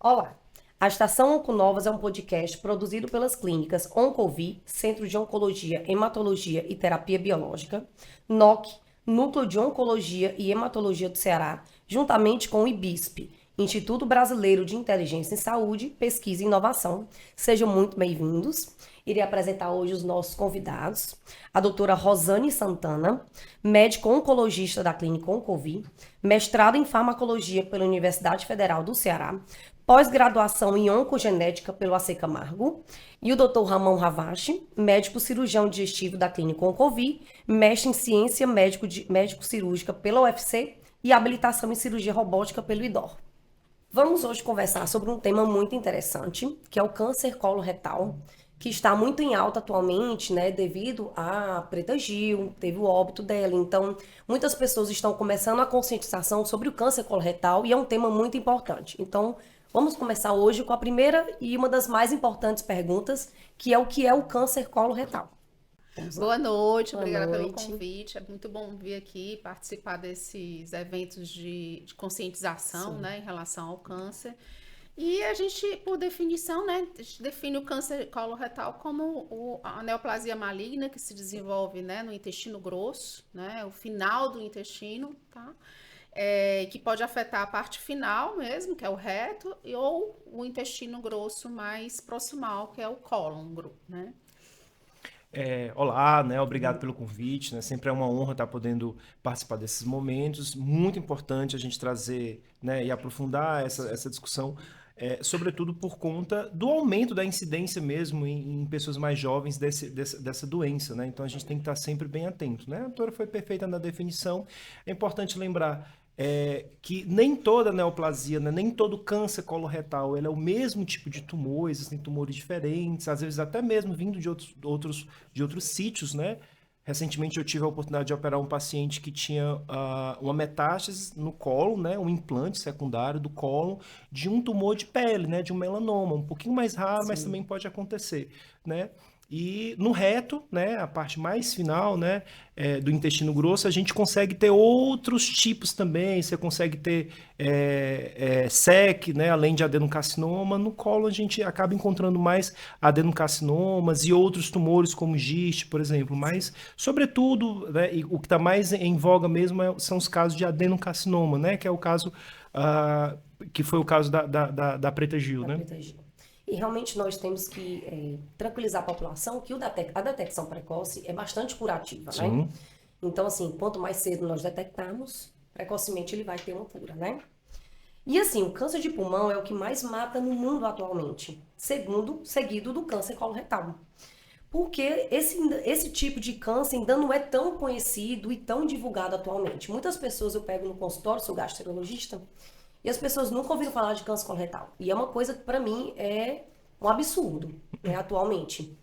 Olá, a Estação Onconovas é um podcast produzido pelas clínicas Oncovi, Centro de Oncologia, Hematologia e Terapia Biológica, NOC, Núcleo de Oncologia e Hematologia do Ceará, juntamente com o IBISP, Instituto Brasileiro de Inteligência em Saúde, Pesquisa e Inovação. Sejam muito bem-vindos. Irei apresentar hoje os nossos convidados. A doutora Rosane Santana, médico oncologista da Clínica Oncovi, mestrado em farmacologia pela Universidade Federal do Ceará, pós-graduação em oncogenética pelo AC Camargo, e o Dr. Ramon Ravache, médico cirurgião digestivo da Clínica Oncovi, mestre em ciência médico-cirúrgica pela UFC e habilitação em cirurgia robótica pelo IDOR. Vamos hoje conversar sobre um tema muito interessante, que é o câncer coloretal, que está muito em alta atualmente, né, devido a Preta Gil, teve o óbito dela. Então, muitas pessoas estão começando a conscientização sobre o câncer coloretal e é um tema muito importante. Então, vamos começar hoje com a primeira e uma das mais importantes perguntas, que é o que é o câncer coloretal. Vamos lá. Boa noite, Boa obrigada pelo noite. convite. É muito bom vir aqui participar desses eventos de conscientização, Sim. né, em relação ao câncer. E a gente, por definição, né, a gente define o câncer coloretal como a neoplasia maligna que se desenvolve, né, no intestino grosso, né, o final do intestino, tá? Que pode afetar a parte final mesmo, que é o reto, ou o intestino grosso mais proximal, que é o cólon, né? Olá, né? Obrigado pelo convite, né? Sempre é uma honra estar podendo participar desses momentos. Muito importante a gente trazer, né, e aprofundar essa discussão, sobretudo por conta do aumento da incidência mesmo em pessoas mais jovens dessa doença, né? Então a gente tem que estar sempre bem atento, né? A doutora foi perfeita na definição. É importante lembrar que nem toda neoplasia, né, nem todo câncer coloretal, ele é o mesmo tipo de tumor, existem tumores diferentes, às vezes até mesmo vindo de outros sítios, né? Recentemente eu tive a oportunidade de operar um paciente que tinha uma metástase no colo, né, um implante secundário do colo de um tumor de pele, né, de um melanoma, um pouquinho mais raro, mas Sim. também pode acontecer, né? E no reto, né, a parte mais final, né, do intestino grosso, a gente consegue ter outros tipos também. Você consegue ter SEC, né, além de adenocarcinoma. No colo a gente acaba encontrando mais adenocarcinomas e outros tumores como giste, por exemplo. Mas, sobretudo, né, e o que está mais em voga mesmo são os casos de adenocarcinoma, né, que é o caso ah, que foi o caso da Preta Gil, Da né? Preta Gil. E realmente nós temos que tranquilizar a população que a detecção precoce é bastante curativa, né? Sim. Então, assim, quanto mais cedo nós detectarmos, precocemente ele vai ter uma cura, né? E assim, o câncer de pulmão é o que mais mata no mundo atualmente, seguido do câncer coloretal. Porque esse tipo de câncer ainda não é tão conhecido e tão divulgado atualmente. Muitas pessoas eu pego no consultório, sou gastroenterologista, e as pessoas nunca ouviram falar de câncer coloretal. E é uma coisa que para mim é um absurdo, né, atualmente.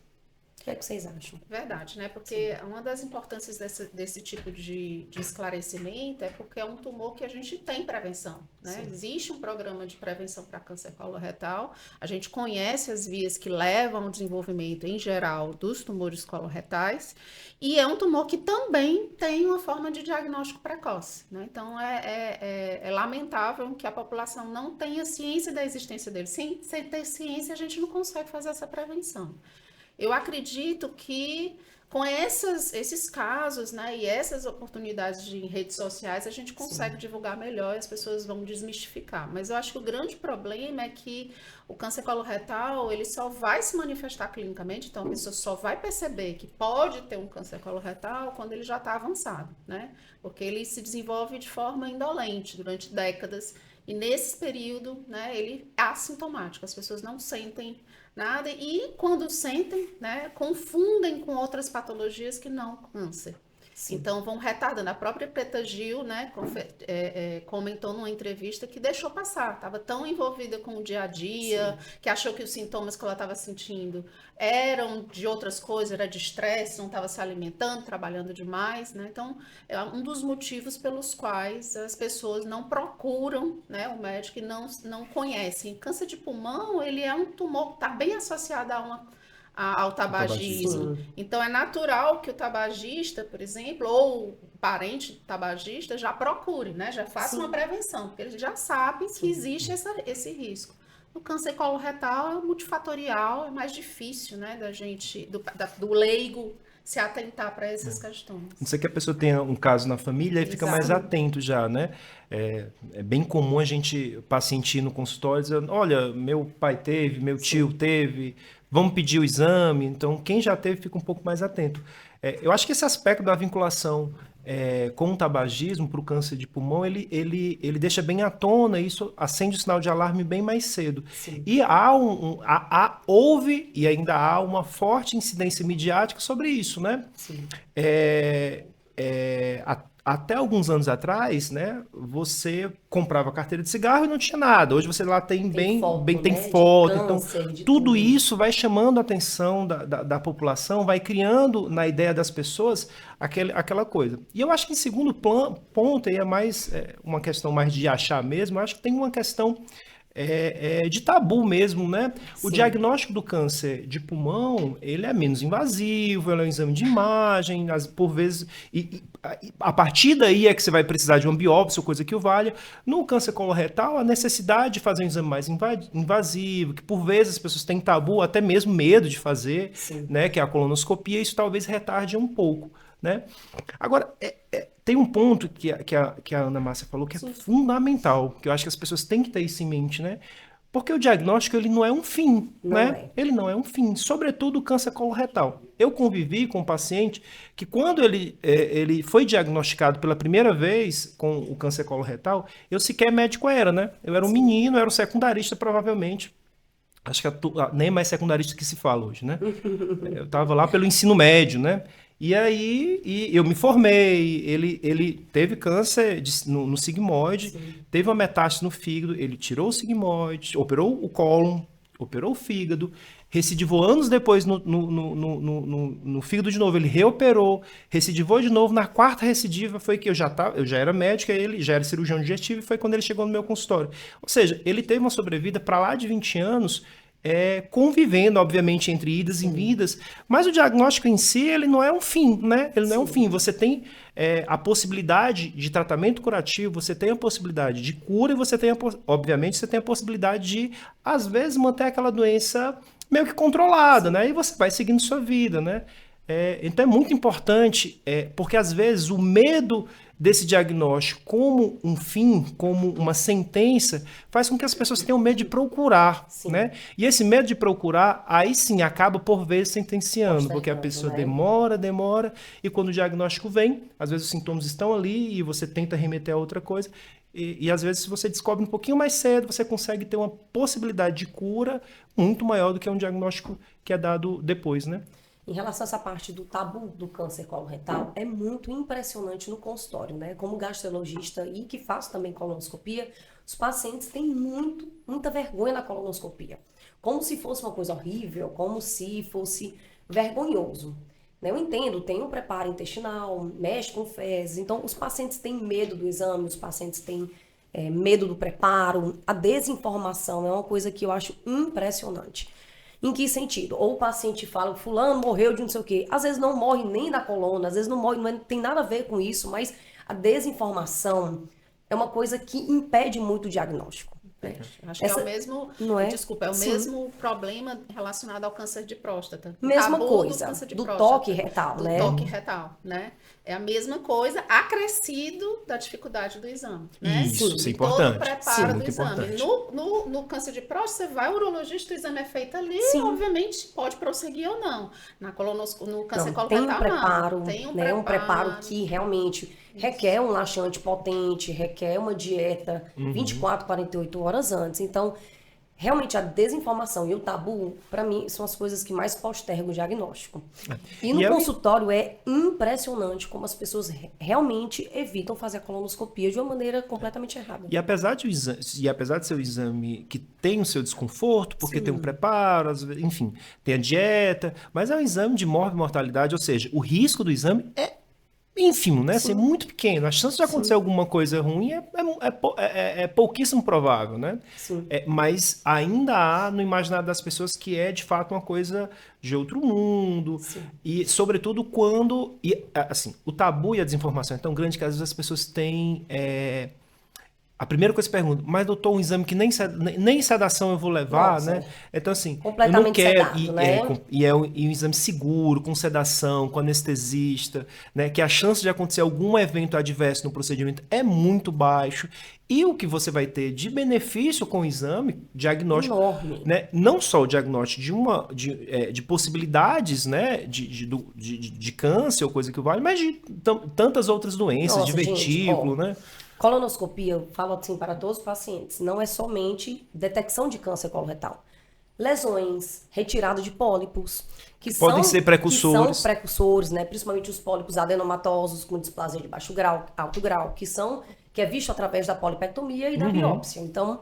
O que é que vocês acham? Verdade, né? Porque Sim, uma das importâncias desse tipo de esclarecimento é porque é um tumor que a gente tem prevenção, né? sim, Existe um programa de prevenção para câncer coloretal, a gente conhece as vias que levam ao desenvolvimento, em geral, dos tumores coloretais, e é um tumor que também tem uma forma de diagnóstico precoce, né? Então, é lamentável que a população não tenha ciência da existência dele. Sem ter ciência, a gente não consegue fazer essa prevenção. Eu acredito que com esses casos, né, e essas oportunidades de redes sociais, a gente consegue sim, divulgar melhor e as pessoas vão desmistificar. Mas eu acho que o grande problema é que o câncer coloretal, ele só vai se manifestar clinicamente, então a pessoa só vai perceber que pode ter um câncer coloretal quando ele já está avançado, né? Porque ele se desenvolve de forma indolente durante décadas e nesse período, né, ele é assintomático, as pessoas não sentem nada e quando sentem, né, confundem com outras patologias que não câncer. sim, Então vão retardando. A própria Preta Gil, né, comentou numa entrevista que deixou passar, estava tão envolvida com o dia a dia, sim, que achou que os sintomas que ela estava sentindo eram de outras coisas, era de estresse, não estava se alimentando, trabalhando demais, né? Então é um dos motivos pelos quais as pessoas não procuram, né, o médico e não conhecem. Câncer de pulmão, ele é um tumor que está bem associado ao O tabagismo. tabagismo. sim, Então é natural que o tabagista, por exemplo, ou o parente tabagista já procure, né? Já faça uma sim, prevenção, porque ele já sabe que sim. existe esse risco. No câncer coloretal é multifatorial, é mais difícil, né, do leigo se atentar para essas questões. Não sei que a pessoa tenha um caso na família e fica mais atento já, né? É bem comum a gente, paciente ir no consultório dizendo, olha, meu pai teve, meu tio teve, vamos pedir o exame. Então, quem já teve fica um pouco mais atento. Eu acho que esse aspecto da vinculação com o tabagismo para o câncer de pulmão, ele deixa bem à tona, isso acende o sinal de alarme bem mais cedo. Sim. E houve e ainda há uma forte incidência midiática sobre isso, né? Sim. Até alguns anos atrás, né, você comprava carteira de cigarro e não tinha nada. Hoje você lá tem foto, tem né, foto. de Então, câncer, de tudo isso vai chamando a atenção da população, vai criando na ideia das pessoas aquela coisa. E eu acho que em segundo ponto, aí é mais uma questão mais de achar mesmo, eu acho que tem uma questão de tabu mesmo, né? Sim. O diagnóstico do câncer de pulmão, ele é menos invasivo, ele é um exame de imagem, por vezes, a partir daí é que você vai precisar de uma biópsia ou coisa que o valha. No câncer coloretal, a necessidade de fazer um exame mais invasivo, que por vezes as pessoas têm tabu, até mesmo medo de fazer, né? Que é a colonoscopia, isso talvez retarde um pouco, né? Agora, tem um ponto que a Ana Márcia falou que é fundamental, que eu acho que as pessoas têm que ter isso em mente, né? Porque o diagnóstico, ele não é um fim, né? Ele não é um fim, sobretudo o câncer coloretal. Eu convivi com um paciente que quando ele foi diagnosticado pela primeira vez com o câncer coloretal, eu sequer médico era, né? Eu era um menino, eu era um secundarista provavelmente. Acho que nem mais secundarista que se fala hoje, né? Eu estava lá pelo ensino médio, né? E aí eu me formei, ele teve câncer no sigmoide, teve uma metástase no fígado, ele tirou o sigmoide, operou o cólon, operou o fígado, recidivou anos depois no fígado de novo, ele reoperou, recidivou de novo, na quarta recidiva foi que eu já era médico, ele já era cirurgião digestivo e foi quando ele chegou no meu consultório. Ou seja, ele teve uma sobrevida para lá de 20 anos, convivendo, obviamente, entre idas e vindas, mas o diagnóstico em si, ele não é um fim, né? Ele não é um fim. Você tem a possibilidade de tratamento curativo, você tem a possibilidade de cura e você tem, obviamente, você tem a possibilidade de, às vezes, manter aquela doença meio que controlada, né? E você vai seguindo sua vida, né? Então é muito importante, porque às vezes o medo desse diagnóstico como um fim, como uma sentença, faz com que as pessoas tenham medo de procurar, né? E esse medo de procurar, aí sim, acaba por vezes sentenciando, porque a pessoa demora, e quando o diagnóstico vem, às vezes os sintomas estão ali e você tenta remeter a outra coisa, e às vezes se você descobre um pouquinho mais cedo, você consegue ter uma possibilidade de cura muito maior do que um diagnóstico que é dado depois, né? Em relação a essa parte do tabu do câncer coloretal, é muito impressionante no consultório, né? Como gastrologista e que faço também colonoscopia, os pacientes têm muita vergonha na colonoscopia. Como se fosse uma coisa horrível, como se fosse vergonhoso. Eu entendo, tem um preparo intestinal, mexe com fezes, então os pacientes têm medo do exame, os pacientes têm medo do preparo, a desinformação é uma coisa que eu acho impressionante. Em que sentido? Ou o paciente fala, fulano morreu de não sei o quê. Às vezes não morre nem da coluna, às vezes não morre, não tem nada a ver com isso, mas a desinformação é uma coisa que impede muito o diagnóstico. Acho que é o mesmo, desculpa, é o mesmo problema relacionado ao câncer de próstata. Mesma coisa, do toque retal, né? Do toque retal, né? É a mesma coisa, acrescido da dificuldade do exame, né? Isso é importante. Todo o preparo do exame. No câncer de próstata, você vai ao urologista, o exame é feito ali, obviamente pode prosseguir ou não. No câncer coloretal, tem um preparo que realmente requer um laxante potente, requer uma dieta 24, 48 horas antes. Então, realmente a desinformação e o tabu, para mim, são as coisas que mais postergam o diagnóstico. E no consultório é impressionante como as pessoas realmente evitam fazer a colonoscopia de uma maneira completamente errada. E apesar de ser um exame que tem o seu desconforto, porque tem um preparo, enfim, tem a dieta, mas é um exame de mortalidade, ou seja, o risco do exame é ínfimo, né? Assim, muito pequeno. A chance de acontecer alguma coisa ruim é pouquíssimo provável, né? Mas ainda há no imaginário das pessoas que é, de fato, uma coisa de outro mundo. E, sobretudo, quando... assim, o tabu e a desinformação é tão grande que, às vezes, as pessoas têm a primeira coisa que você pergunta, mas doutor, um exame que nem sedação eu vou levar, Nossa, né? Então, assim, eu não completamente quero. sedado, né? E um exame seguro, com sedação, com anestesista, né? Que a chance de acontecer algum evento adverso no procedimento é muito baixo. E o que você vai ter de benefício com o exame diagnóstico, Enorme. né? Não só o diagnóstico de possibilidades, né? De câncer ou coisa que vale, mas de tantas outras doenças, de Nossa, gente, vertígolo, ó, né? colonoscopia, eu falo assim para todos os pacientes, não é somente detecção de câncer coloretal. Lesões, retirada de pólipos, Podem ser precursores. que são precursores, né? Principalmente os pólipos adenomatosos com displasia de baixo grau, alto grau, que é visto através da polipectomia e da biópsia. Então,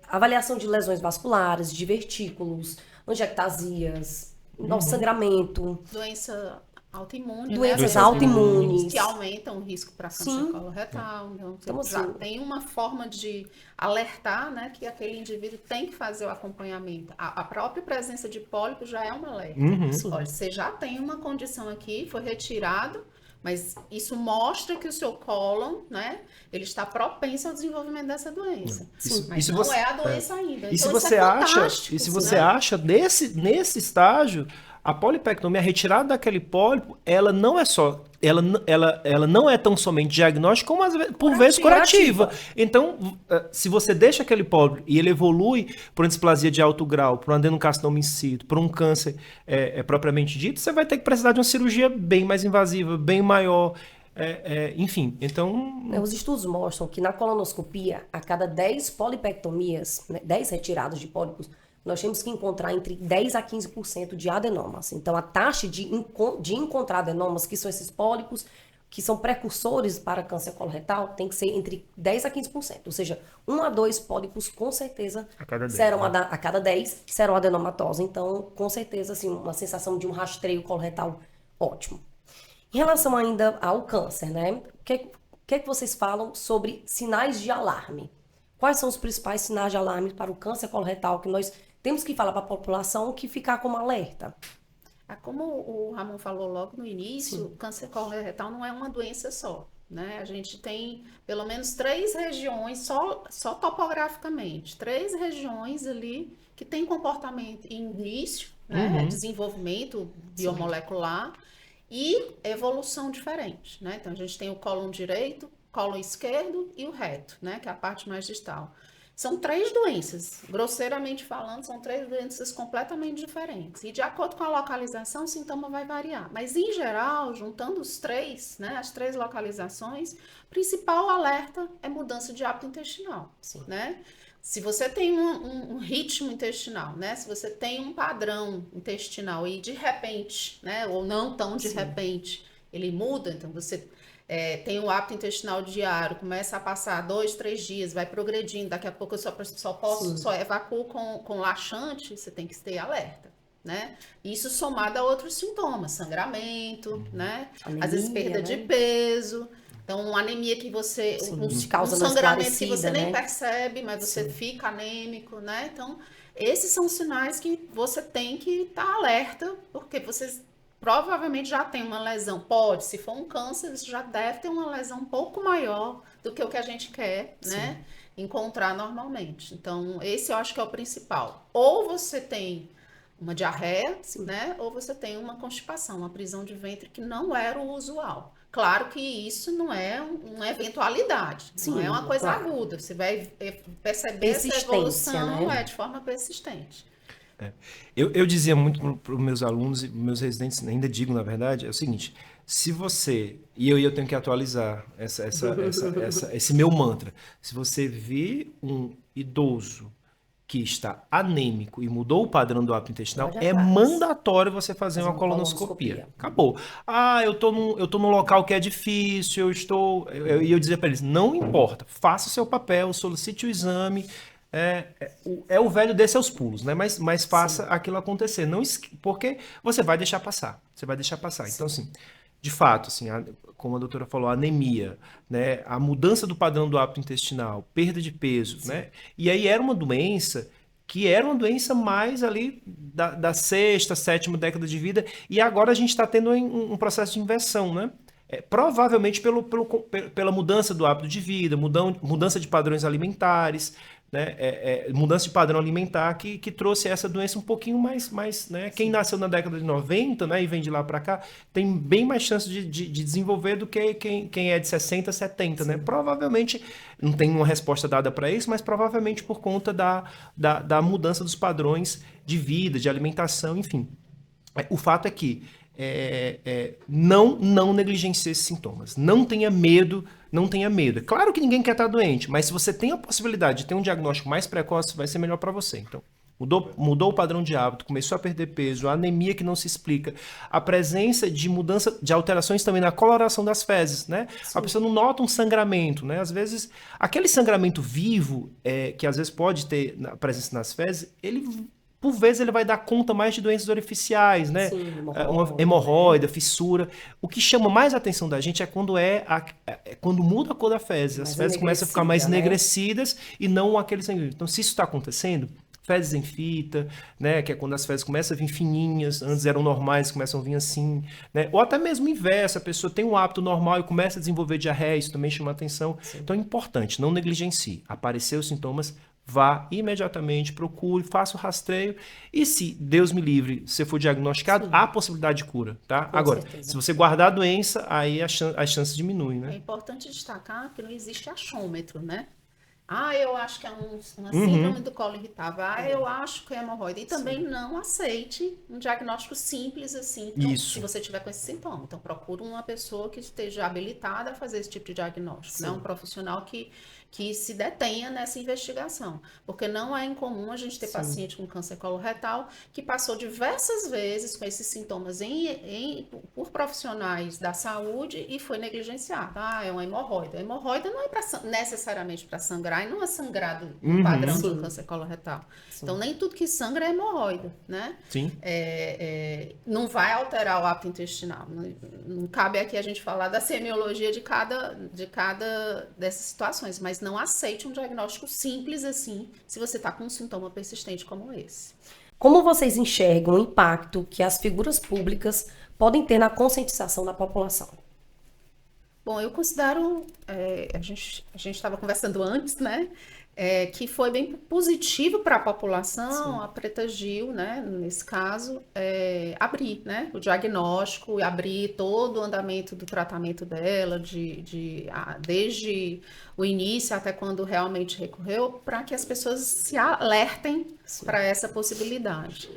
avaliação de lesões vasculares, de vertículos, angiectasias, sangramento, Doença autoimune, doenças né? autoimunes. Que aumentam o risco para câncer Sim. coloretal. Então, Então, você já assim, tem uma forma de alertar, né, que aquele indivíduo tem que fazer o acompanhamento. A própria presença de pólipo já é um alerta. Sim. Olha, você já tem uma condição aqui, foi retirado, mas isso mostra que o seu cólon, né, ele está propenso ao desenvolvimento dessa doença. Mas se não você- é a doença ainda. E Então, se isso você é acha, fantástico, e se você né? acha nesse estágio, a polipectomia, a retirada daquele pólipo, ela não é só, ela não é tão somente diagnóstica, como por vezes curativa. Então, se você deixa aquele pólipo e ele evolui para uma displasia de alto grau, para um adenocarcinoma in situ, para um câncer propriamente dito, você vai ter que precisar de uma cirurgia bem mais invasiva, bem maior. Enfim, então. Os estudos mostram que na colonoscopia, a cada 10 polipectomias, né, 10 retiradas de pólipos, nós temos que encontrar entre 10 a 15% de adenomas. Então, a taxa de encontrar adenomas, que são esses pólipos, que são precursores para câncer coloretal, tem que ser entre 10 a 15%. Ou seja, 1 a 2 pólipos, com certeza, A cada 10, serão né? a cada 10 serão adenomatosos. Então, com certeza, assim, uma sensação de um rastreio coloretal ótimo. Em relação ainda ao câncer, né? O que vocês falam sobre sinais de alarme? Quais são os principais sinais de alarme para o câncer coloretal que nós temos que falar para a população que ficar como alerta? Como o Ramon falou logo no início, o câncer coloretal não é uma doença só, né? A gente tem pelo menos 3 regiões, só topograficamente, 3 regiões ali que tem comportamento início, né? Desenvolvimento biomolecular e evolução diferente, né? Então, a gente tem o cólon direito, cólon esquerdo e o reto, né? Que é a parte mais distal. São 3 doenças, grosseiramente falando, são 3 doenças completamente diferentes. E de acordo com a localização, o sintoma vai variar. Mas, em geral, juntando os 3, né, as 3 localizações, o principal alerta é mudança de hábito intestinal, né? Se você tem um ritmo intestinal, né? Se você tem um padrão intestinal e de repente, né? Ou não tão de repente, ele muda, então você tem um hábito intestinal diário, começa a passar 2, 3 dias, vai progredindo, daqui a pouco eu só evacuo com laxante, você tem que ter alerta, né? Isso somado a outros sintomas, sangramento, né? Anemia, Às vezes perda de né? peso. Então, uma anemia que você... Um causa não sangramento que você esclarecida, nem né? percebe, mas você fica anêmico, né? Então, esses são sinais que você tem que estar alerta, porque vocês provavelmente já tem uma lesão. Pode, se for um câncer, você já deve ter uma lesão um pouco maior do que o que a gente quer, né? Encontrar normalmente. Então, esse eu acho que é o principal. Ou você tem uma diarreia, né? Ou você tem uma constipação, uma prisão de ventre que não era o usual. Claro que isso não é uma eventualidade, não é uma coisa aguda. Você vai perceber essa evolução, né? de forma persistente. Eu dizia muito para os meus alunos e meus residentes, ainda digo, na verdade, é o seguinte: se você, e eu tenho que atualizar esse meu mantra, se você vir um idoso que está anêmico e mudou o padrão do hábito intestinal, é mandatório você fazer uma colonoscopia. Acabou. Eu tô num local que é difícil, eu dizia para eles, não importa, faça o seu papel, solicite o exame. O velho desce aos pulos, né? Mas faça aquilo acontecer. Não, porque você vai deixar passar. Você vai deixar passar. Então, assim, de fato, assim, como a doutora falou, a anemia, né? A mudança do padrão do hábito intestinal, perda de peso, né? E aí era uma doença mais ali da 6ª, 7ª década de vida, e agora a gente está tendo um processo de inversão, né? provavelmente pela mudança do hábito de vida, mudança de padrões alimentares, né? Mudança de padrão alimentar que trouxe essa doença um pouquinho mais, né? Quem nasceu na década de 90, né, e vem de lá para cá, tem bem mais chance de desenvolver do que quem é de 60, 70, né? Provavelmente, não tem uma resposta dada para isso, mas provavelmente por conta da mudança dos padrões de vida, de alimentação, enfim. O fato é que não negligencie esses sintomas. Não tenha medo, não tenha medo. É claro que ninguém quer estar doente, mas se você tem a possibilidade de ter um diagnóstico mais precoce, vai ser melhor para você. Então, mudou o padrão de hábito, começou a perder peso, a anemia que não se explica, a presença de mudança, de alterações também na coloração das fezes, né? Sim. A pessoa não nota um sangramento, né? Às vezes, aquele sangramento vivo, que às vezes pode ter presença nas fezes, por vezes ele vai dar conta mais de doenças orificiais, né? Sim, uma hemorroida, fissura. O que chama mais a atenção da gente é quando muda a cor da fezes. As fezes começam a ficar mais enegrecidas, né? E não aquele sangue. Então, se isso está acontecendo, fezes em fita, né? Que é quando as fezes começam a vir fininhas, antes eram normais, começam a vir assim, né? Ou até mesmo o inverso, a pessoa tem um hábito normal e começa a desenvolver diarreia, isso também chama atenção. Sim. Então é importante, não negligencie. Aparecer os sintomas, vá imediatamente, procure, faça o rastreio e se, Deus me livre, se for diagnosticado, sim, há possibilidade de cura, tá? Com Agora, certeza. Se você guardar a doença, aí as chances diminuem, né? É importante destacar que não existe achômetro, né? Eu acho que é uma síndrome do colo irritável. Eu acho que é hemorroida. E também não aceite um diagnóstico simples assim, então, se você tiver com esse sintoma. Então, procure uma pessoa que esteja habilitada a fazer esse tipo de diagnóstico, né? Um profissional que se detenha nessa investigação. Porque não é incomum a gente ter paciente com câncer coloretal que passou diversas vezes com esses sintomas por profissionais da saúde e foi negligenciado. É uma hemorroida. A hemorroida não é necessariamente para sangrar e não é sangrado no padrão do câncer coloretal. Sim. Então, nem tudo que sangra é hemorroida, né? Sim. Não vai alterar o hábito intestinal. Não cabe aqui a gente falar da semiologia de cada dessas situações, mas não aceite um diagnóstico simples assim, se você está com um sintoma persistente como esse. Como vocês enxergam o impacto que as figuras públicas podem ter na conscientização da população? Bom, eu considero, a gente estava conversando antes, né, que foi bem positivo para a população, a Preta Gil, né, nesse caso, abrir, né, o diagnóstico e abrir todo o andamento do tratamento dela, desde o início até quando realmente recorreu, para que as pessoas se alertem para essa possibilidade.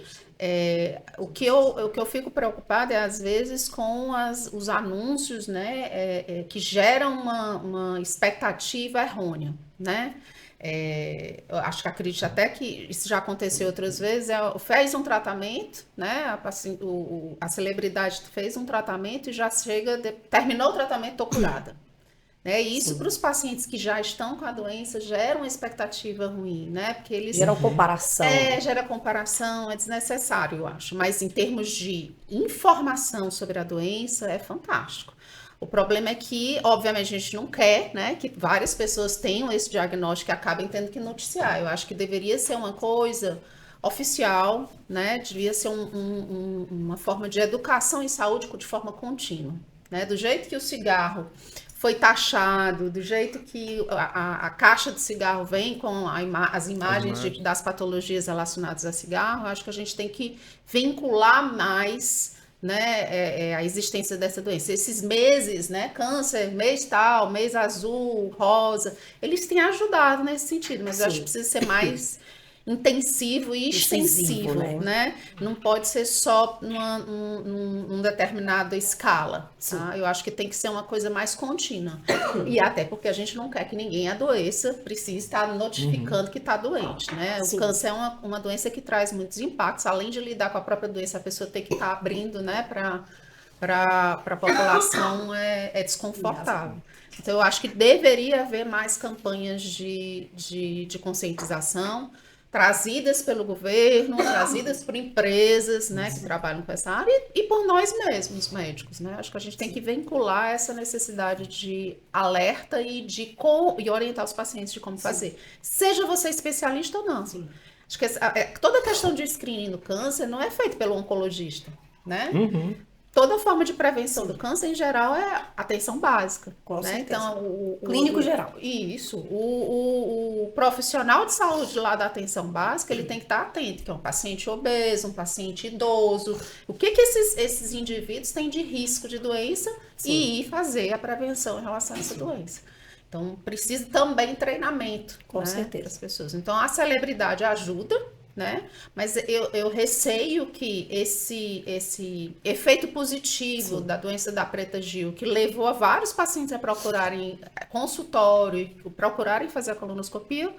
O que eu fico preocupada às vezes com os anúncios, né, que geram uma expectativa errônea, né? Eu acho que acredito até que isso já aconteceu outras vezes, fez um tratamento, né? A celebridade fez um tratamento e já terminou o tratamento, estou curada. Né? E isso para os pacientes que já estão com a doença gera uma expectativa ruim, né? Porque eles geram comparação. Gera comparação, é desnecessário, eu acho. Mas em termos de informação sobre a doença, é fantástico. O problema é que, obviamente, a gente não quer, né, que várias pessoas tenham esse diagnóstico e acabem tendo que noticiar. Eu acho que deveria ser uma coisa oficial, né? Devia ser uma forma de educação em saúde de forma contínua, né? Do jeito que o cigarro foi taxado, do jeito que a caixa de cigarro vem com as imagens das patologias relacionadas a cigarro, acho que a gente tem que vincular mais, né, a existência dessa doença. Esses meses, né, câncer, mês tal, mês azul, rosa, eles têm ajudado nesse sentido, mas eu acho que precisa ser mais intensivo e extensivo, né? Não pode ser só numa determinada escala, tá? Eu acho que tem que ser uma coisa mais contínua. E até porque a gente não quer que ninguém adoeça, precisa estar notificando que está doente, né? O câncer é uma doença que traz muitos impactos, além de lidar com a própria doença, a pessoa tem que estar abrindo, né, para a população é desconfortável. Então, eu acho que deveria haver mais campanhas de conscientização, trazidas pelo governo, trazidas por empresas, né, que trabalham com essa área e por nós mesmos, médicos, né? Acho que a gente tem que vincular essa necessidade de alerta e orientar os pacientes de como fazer. Seja você especialista ou não. Acho que toda a questão de screening do câncer não é feita pelo oncologista, né? toda forma de prevenção do câncer, em geral, é atenção básica. Com né? certeza. Então, Clínico geral. Isso. O profissional de saúde lá da atenção básica, ele tem que estar atento, que é um paciente obeso, um paciente idoso. O que esses indivíduos têm de risco de doença e ir fazer a prevenção em relação a essa doença. Então, precisa também treinamento, Com certeza. das pessoas. Então, a celebridade ajuda, né? Mas eu receio que esse efeito positivo da doença da Preta Gil, que levou a vários pacientes a procurarem consultório, procurarem fazer a colonoscopia,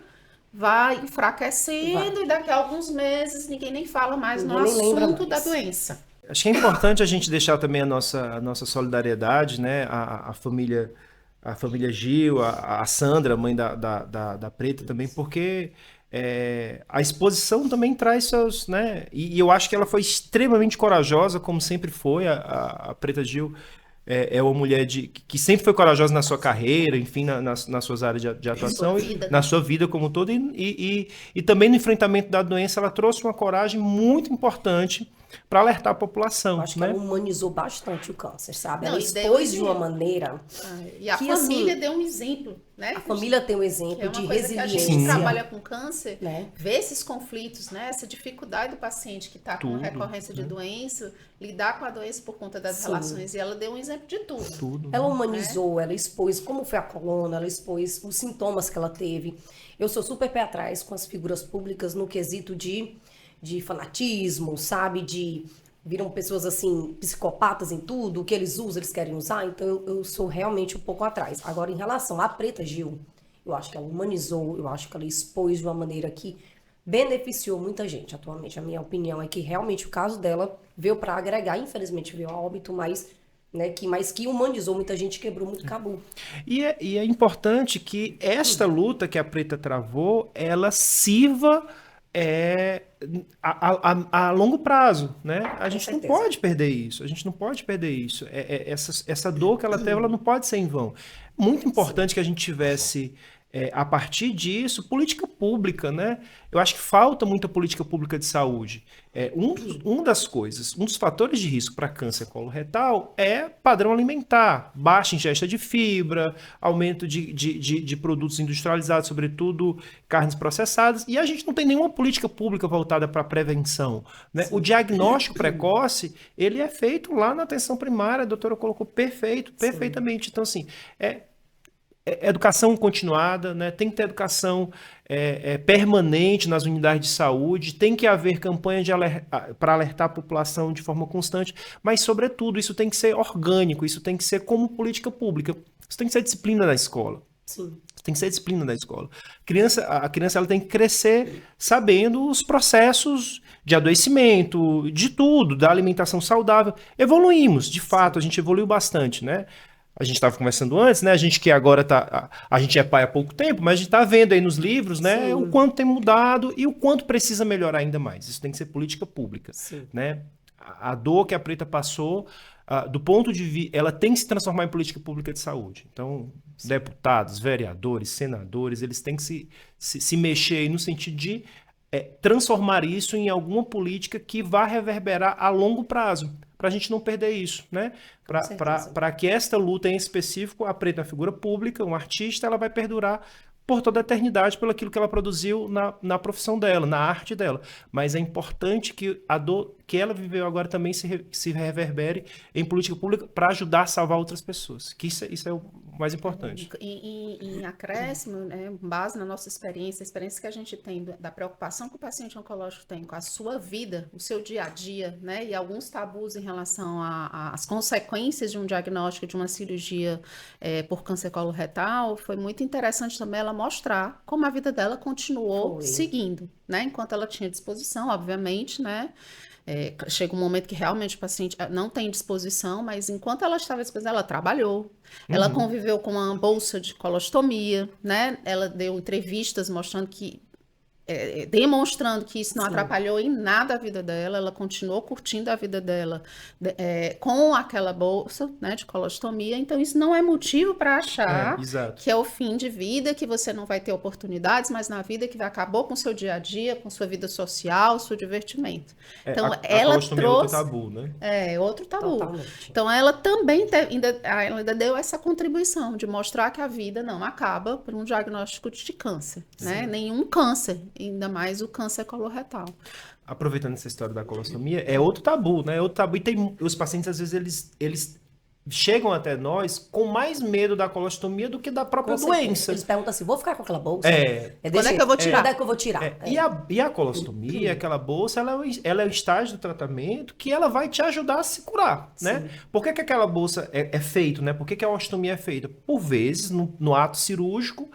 vai enfraquecendo e daqui a alguns meses ninguém nem fala mais no assunto da doença. Acho que é importante a gente deixar também a nossa solidariedade, né? A família Gil, a Sandra, mãe da Preta também, porque a exposição também traz seus, né? E eu acho que ela foi extremamente corajosa, como sempre foi. A Preta Gil é uma mulher que sempre foi corajosa na sua carreira, enfim, nas suas áreas de atuação, na sua vida como todo, e também no enfrentamento da doença, ela trouxe uma coragem muito importante para alertar a população. Acho que né? ela humanizou bastante o câncer, sabe? Não, Ela expôs de uma maneira. E a família deu um exemplo, né? A família tem um exemplo de resiliência. Que a gente trabalha com câncer, né? vê esses conflitos, né? Essa dificuldade do paciente que está com uma recorrência de doença, lidar com a doença por conta das relações. E ela deu um exemplo de tudo. Ela humanizou, ela expôs como foi a coluna, ela expôs os sintomas que ela teve. Eu sou super pé atrás com as figuras públicas no quesito de fanatismo, sabe? Viram pessoas assim, psicopatas em tudo, o que eles usam, eles querem usar, então eu sou realmente um pouco atrás. Agora, em relação à Preta Gil, eu acho que ela humanizou, eu acho que ela expôs de uma maneira que beneficiou muita gente atualmente. A minha opinião é que realmente o caso dela veio para agregar, infelizmente veio a óbito, mas que humanizou muita gente, quebrou muito tabu. E é importante que esta luta que a Preta travou, ela sirva a longo prazo, né? A gente não pode perder isso, essa dor que ela teve, ela não pode ser em vão. Muito importante que a gente tivesse, a partir disso, política pública, né? Eu acho que falta muita política pública de saúde. Um dos fatores de risco para câncer coloretal é padrão alimentar, baixa ingesta de fibra, aumento de produtos industrializados, sobretudo carnes processadas, e a gente não tem nenhuma política pública voltada para a prevenção, né? O diagnóstico precoce, ele é feito lá na atenção primária, a doutora colocou perfeitamente. Então, assim, educação continuada, né? Tem que ter educação permanente nas unidades de saúde, tem que haver campanha para alertar a população de forma constante, mas, sobretudo, isso tem que ser orgânico, isso tem que ser como política pública, isso tem que ser disciplina da escola. Sim. Tem que ser disciplina da escola. A criança ela tem que crescer sabendo os processos de adoecimento, de tudo, da alimentação saudável. Evoluímos, de fato, a gente evoluiu bastante, né? A gente estava conversando antes, né? A gente que agora a gente é pai há pouco tempo, mas a gente está vendo aí nos livros, né? Sim. O quanto tem mudado e o quanto precisa melhorar ainda mais. Isso tem que ser política pública, né? A dor que a Preta passou, do ponto de vista, ela tem que se transformar em política pública de saúde. Então, deputados, vereadores, senadores, eles têm que se mexer aí no sentido de transformar isso em alguma política que vá reverberar a longo prazo, para a gente não perder isso, né? Para que esta luta em específico, a Preta é uma figura pública, um artista, ela vai perdurar por toda a eternidade pelo aquilo que ela produziu na profissão dela, na arte dela. Mas é importante que a dor que ela viveu agora também se reverbere em política pública para ajudar a salvar outras pessoas. Que isso é o mais importante. Em acréscimo, né, base na nossa experiência, a experiência que a gente tem da preocupação que o paciente oncológico tem com a sua vida, o seu dia a dia, né, e alguns tabus em relação às consequências de um diagnóstico de uma cirurgia por câncer coloretal, foi muito interessante também ela mostrar como a vida dela continuou seguindo, né, enquanto ela tinha disposição, obviamente, né. Chega um momento que realmente o paciente não tem disposição, mas enquanto ela estava disponível, ela trabalhou, ela conviveu com uma bolsa de colostomia, né? Ela deu entrevistas mostrando que demonstrando que isso não Sim. atrapalhou em nada a vida dela, ela continuou curtindo a vida dela com aquela bolsa, né, de colostomia. Então, isso não é motivo para achar Exato. que é o fim de vida, que você não vai ter oportunidades mais na vida, que acabou com o seu dia a dia, com sua vida social, seu divertimento. Então, a ela colostomia é outro trouxe... tabu, né? outro tabu. Totalmente. Então, ela também ainda deu essa contribuição de mostrar que a vida não acaba por um diagnóstico de câncer, né? Nenhum câncer, ainda mais o câncer coloretal. Aproveitando essa história da colostomia, é outro tabu, né? É outro tabu. E tem os pacientes, às vezes, eles chegam até nós com mais medo da colostomia do que da própria Com certeza. doença. Eles perguntam assim, vou ficar com aquela bolsa? Quando é que eu vou tirar? Quando é que eu vou tirar? E a colostomia, aquela bolsa, ela é o estágio do tratamento que ela vai te ajudar a se curar, né? Por que aquela bolsa é feita, né? Por que a ostomia é feita? Por vezes, no ato cirúrgico,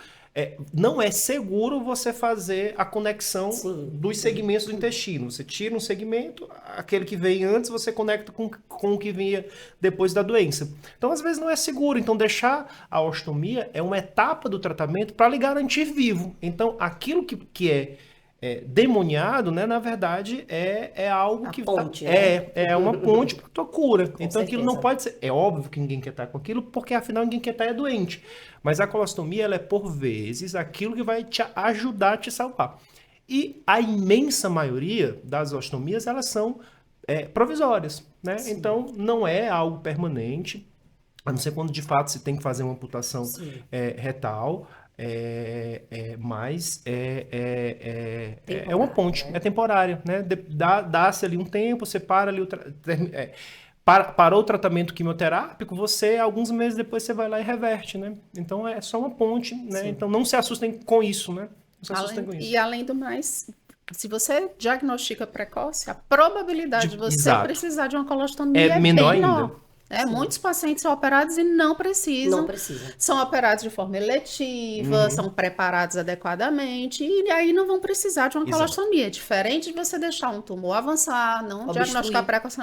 não é seguro você fazer a conexão dos segmentos do intestino. Você tira um segmento, aquele que veio antes, você conecta com o que vinha depois da doença. Então, às vezes, não é seguro. Então, deixar a ostomia é uma etapa do tratamento para lhe garantir vivo. Então, aquilo que é demoniado, né, na verdade, é algo que ponte, é uma ponte para a tua cura. Então, aquilo não certeza. pode ser... É óbvio que ninguém quer estar com aquilo, porque afinal ninguém quer estar doente. Mas a colostomia, ela é por vezes aquilo que vai te ajudar a te salvar. E a imensa maioria das ostomias, elas são provisórias, né? Então, não é algo permanente, a não ser quando de fato se tem que fazer uma amputação retal. Mas é uma ponte, né? é temporária, né? Dá-se ali um tempo, você para ali parou o tratamento quimioterápico, alguns meses depois, você vai lá e reverte, né? Então, é só uma ponte, né? Sim. Então, não se assustem com isso, né? Não se assustem com isso. E além do mais, se você diagnostica precoce, a probabilidade de você Exato. precisar de uma colostomia É menor bem ainda. menor. Muitos pacientes são operados e não precisam. Não precisa. São operados de forma eletiva, são preparados adequadamente e aí não vão precisar de uma colostomia. Diferente de você deixar um tumor avançar, não diagnosticar precoce,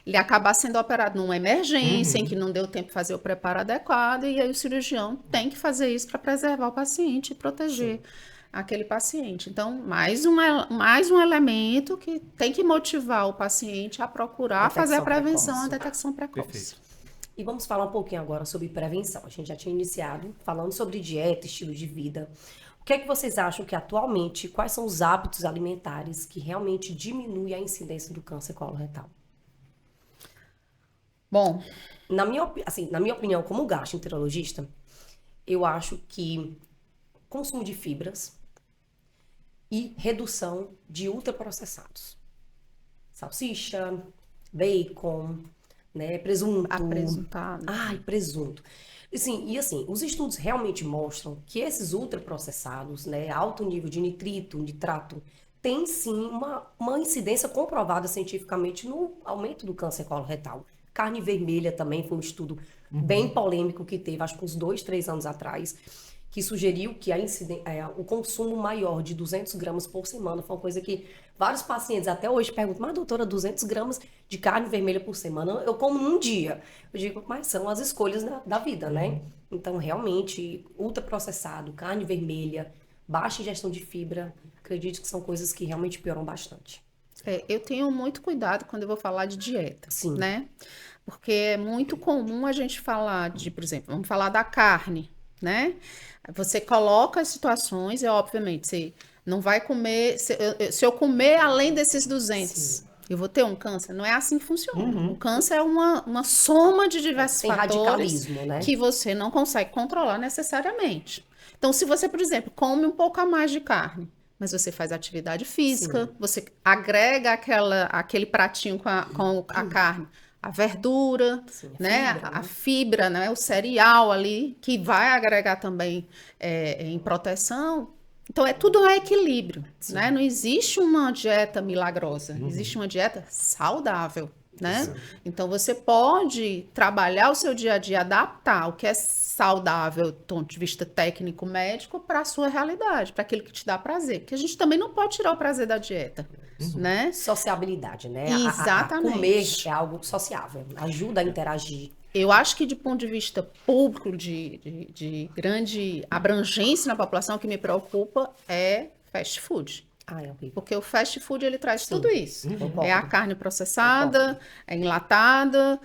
ele acabar sendo operado numa emergência em que não deu tempo de fazer o preparo adequado e aí o cirurgião tem que fazer isso para preservar o paciente e proteger aquele paciente. Então, mais um elemento que tem que motivar o paciente a procurar fazer a prevenção, a detecção precoce. Perfeito. E vamos falar um pouquinho agora sobre prevenção. A gente já tinha iniciado falando sobre dieta, estilo de vida. O que é que vocês acham que atualmente, quais são os hábitos alimentares que realmente diminuem a incidência do câncer coloretal? Bom, na minha opinião, como gastroenterologista, eu acho que consumo de fibras e redução de ultraprocessados. Salsicha, bacon, né, presunto. Apresentado. Presunto. E assim, os estudos realmente mostram que esses ultraprocessados, né, alto nível de nitrito, nitrato, tem sim uma incidência comprovada cientificamente no aumento do câncer coloretal. Carne vermelha também foi um estudo bem polêmico que teve, acho que uns 2, 3 anos atrás, que sugeriu que o consumo maior de 200 gramas por semana foi uma coisa que vários pacientes até hoje perguntam, mas doutora, 200 gramas de carne vermelha por semana, eu como num dia. Eu digo, mas são as escolhas da vida, né? Então, realmente, ultraprocessado, carne vermelha, baixa ingestão de fibra, acredito que são coisas que realmente pioram bastante. Eu tenho muito cuidado quando eu vou falar de dieta, Sim. né? Porque é muito comum a gente falar por exemplo, vamos falar da carne, né? Você coloca as situações, obviamente, você não vai comer... Se eu comer além desses 200, Sim. eu vou ter um câncer? Não é assim que funciona. O câncer é uma soma de diversos fatores radicalismo, né? que você não consegue controlar necessariamente. Então, se você, por exemplo, come um pouco a mais de carne, mas você faz atividade física, você agrega aquele pratinho com a carne, a verdura, né? A fibra, né? O cereal ali, que vai agregar também em proteção. Então, tudo é equilíbrio, né? Não existe uma dieta milagrosa, existe uma dieta saudável, né? Então, você pode trabalhar o seu dia a dia, adaptar o que é saudável do ponto de vista técnico-médico para a sua realidade, para aquilo que te dá prazer. Porque a gente também não pode tirar o prazer da dieta, né? Sociabilidade, né? Exatamente. Comer é algo sociável, ajuda a interagir. Eu acho que, de ponto de vista público, de grande abrangência na população, o que me preocupa é fast food. Ah, é horrível. Porque o fast food, ele traz Sim. tudo isso. Concordo. É a carne processada, é enlatada,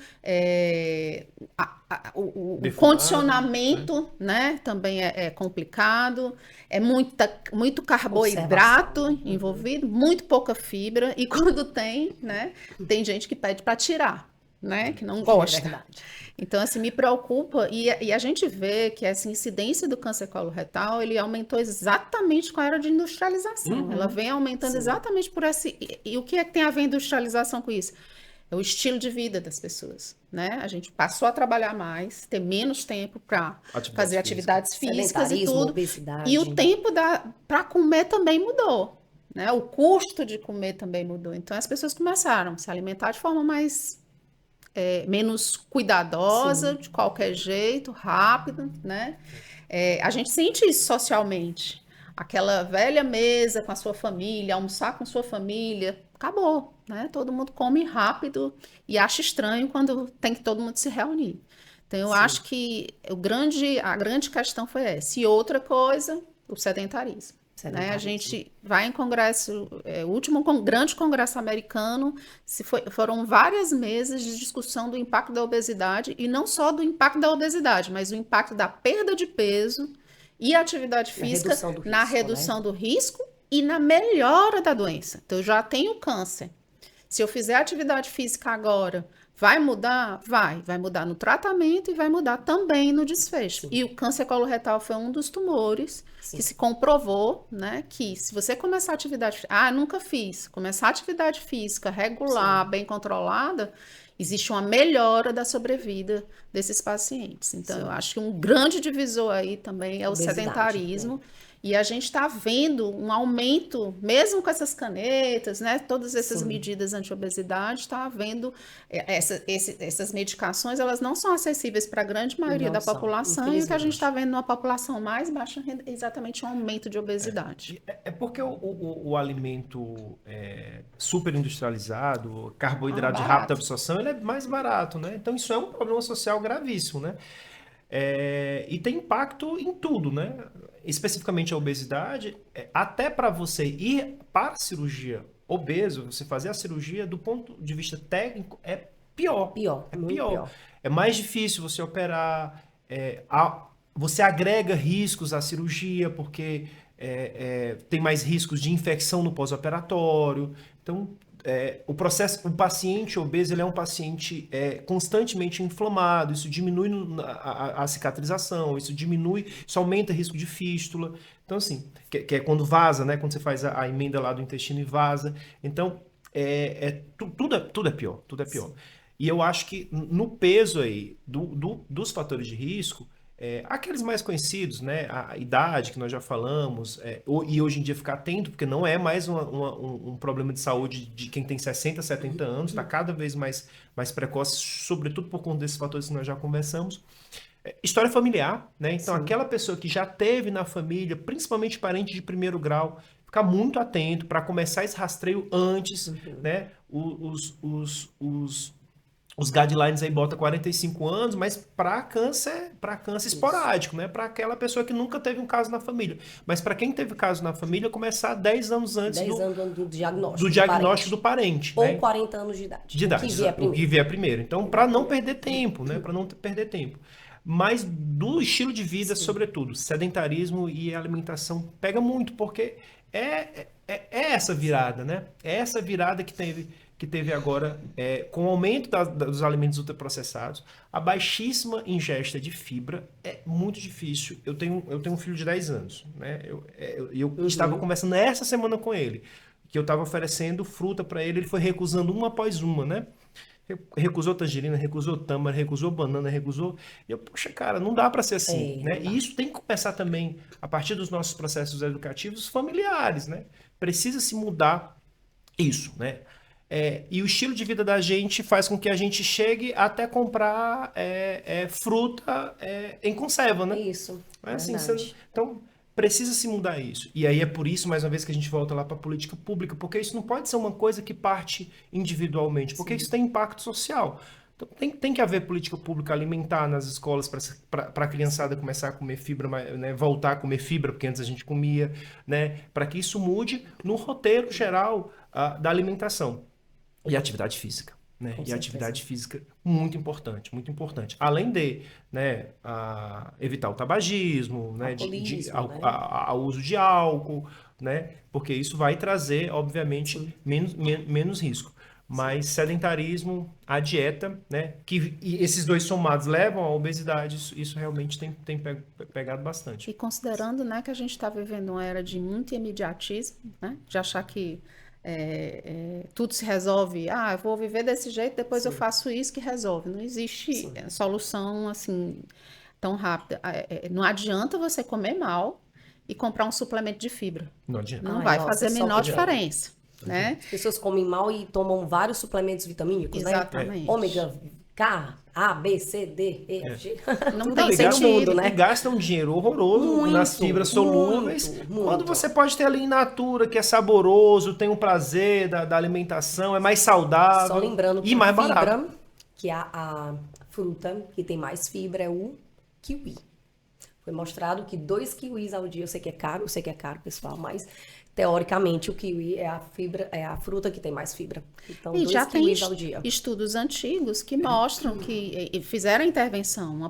o Defumado, condicionamento, né, também é complicado, é muito carboidrato Conservação. envolvido, muito pouca fibra, e quando tem, né, tem gente que pede para tirar, né, que não É gosta. verdade. Então, assim, me preocupa, e a gente vê que essa incidência do câncer coloretal, ele aumentou exatamente com a era de industrialização. Ela vem aumentando Sim. exatamente por essa... E o que é que tem a ver a industrialização com isso? É o estilo de vida das pessoas, né? A gente passou a trabalhar mais, ter menos tempo para fazer atividades físicas e Sedentarismo, tudo. obesidade. E o tempo para comer também mudou, né? O custo de comer também mudou. Então, as pessoas começaram a se alimentar de forma menos cuidadosa, de qualquer jeito, rápida, né? A gente sente isso socialmente. Aquela velha mesa com a sua família, almoçar com sua família, acabou, né? Todo mundo come rápido e acha estranho quando tem que todo mundo se reunir. Então, eu acho que a grande questão foi essa. E outra coisa, o sedentarismo. Né? A gente vai em congresso, o último grande congresso americano, foram várias mesas de discussão do impacto da obesidade, e não só do impacto da obesidade, mas o impacto da perda de peso e atividade física na redução do risco e na melhora da doença. Então, eu já tenho câncer. Se eu fizer atividade física agora, vai mudar? Vai mudar no tratamento e vai mudar também no desfecho. Sim. E o câncer coloretal foi um dos tumores que se comprovou, né, que se você começar atividade física, nunca fiz, começar atividade física regular, bem controlada, existe uma melhora da sobrevida desses pacientes. Então, eu acho que um grande divisor aí também é o sedentarismo. E a gente está vendo um aumento, mesmo com essas canetas, né? Todas essas medidas anti-obesidade, está havendo essas medicações, elas não são acessíveis para a grande maioria da população, e o que a gente está vendo numa população mais baixa é exatamente um aumento de obesidade. É porque o alimento super industrializado, carboidrato de rápida absorção, ele é mais barato, né? Então isso é um problema social gravíssimo, né? E tem impacto em tudo, né? Especificamente a obesidade, até para você ir para a cirurgia obeso, você fazer a cirurgia do ponto de vista técnico é pior. É pior. É mais difícil você operar, você agrega riscos à cirurgia, porque tem mais riscos de infecção no pós-operatório. Então, o paciente obeso, ele é um paciente constantemente inflamado, isso diminui a cicatrização, isso aumenta o risco de fístula. Então, assim, que é quando vaza, né? Quando você faz a emenda lá do intestino e vaza. Então, tudo é pior, tudo é pior. E eu acho que no peso aí dos fatores de risco, aqueles mais conhecidos, né? A idade, que nós já falamos, e hoje em dia ficar atento, porque não é mais um problema de saúde de quem tem 60, 70 anos, está cada vez mais precoce, sobretudo por conta desses fatores que nós já conversamos. História familiar, né? Então, aquela pessoa que já teve na família, principalmente parente de primeiro grau, ficar muito atento para começar esse rastreio antes, né? Os guidelines aí botam 45 anos, mas para câncer esporádico, né? Para aquela pessoa que nunca teve um caso na família. Mas para quem teve caso na família, começar 10 anos antes do diagnóstico, do parente. Ou né? 40 anos de idade. O que vier primeiro. Então, para não perder tempo, né? Para não perder tempo. Mas do estilo de vida, sobretudo, sedentarismo e alimentação pega muito, porque é essa virada, né? É essa virada que teve agora, com o aumento dos alimentos ultraprocessados, a baixíssima ingesta de fibra é muito difícil. Eu tenho um filho de 10 anos, né? Eu estava conversando essa semana com ele, que eu estava oferecendo fruta para ele, ele foi recusando uma após uma, né? Recusou tangerina, recusou tâmara, recusou banana, recusou... E eu, poxa, cara, não dá para ser assim, né? E isso tem que começar também, a partir dos nossos processos educativos familiares, né? Precisa se mudar isso, né? E o estilo de vida da gente faz com que a gente chegue até comprar fruta em conserva, né? Isso, assim, então, precisa se mudar isso. E aí é por isso, mais uma vez, que a gente volta lá para a política pública, porque isso não pode ser uma coisa que parte individualmente, porque isso tem impacto social. Então, tem que haver política pública alimentar nas escolas para a criançada começar a comer fibra, né, voltar a comer fibra, porque antes a gente comia, né, para que isso mude no roteiro geral da alimentação. E atividade física. Né? Com E certeza. atividade física muito importante, muito importante. Além de, né, evitar o tabagismo, né, Alcoolismo, né? o uso de álcool, né, porque isso vai trazer, obviamente, Sim. menos risco. Mas sedentarismo, a dieta, né, e esses dois somados levam à obesidade, isso realmente tem pegado bastante. E considerando, né, que a gente está vivendo uma era de muito imediatismo, né, de achar que tudo se resolve, eu vou viver desse jeito, depois eu faço isso que resolve. Não existe solução assim tão rápida. Não adianta você comer mal e comprar um suplemento de fibra. Não adianta. Não Ai, vai nossa, fazer a só menor que- diferença, né? As pessoas comem mal e tomam vários suplementos vitamínicos, Exatamente. né? Ômega K, A, B, C, D, E, F, G. Não Tudo tem ali no sentido. mundo, E né? gasta um dinheiro horroroso Muito, nas fibras solúveis, muito. quando você pode ter ali in natura, que é saboroso, tem o prazer da alimentação, é mais saudável Só lembrando que e mais a fibra, barato. que a fruta que tem mais fibra é o kiwi. Foi mostrado que 2 kiwis ao dia, eu sei que é caro, pessoal, mas teoricamente o kiwi é a fruta que tem mais fibra. Então, E 2 já tem kiwis ao dia. estudos antigos que mostram que fizeram a intervenção. A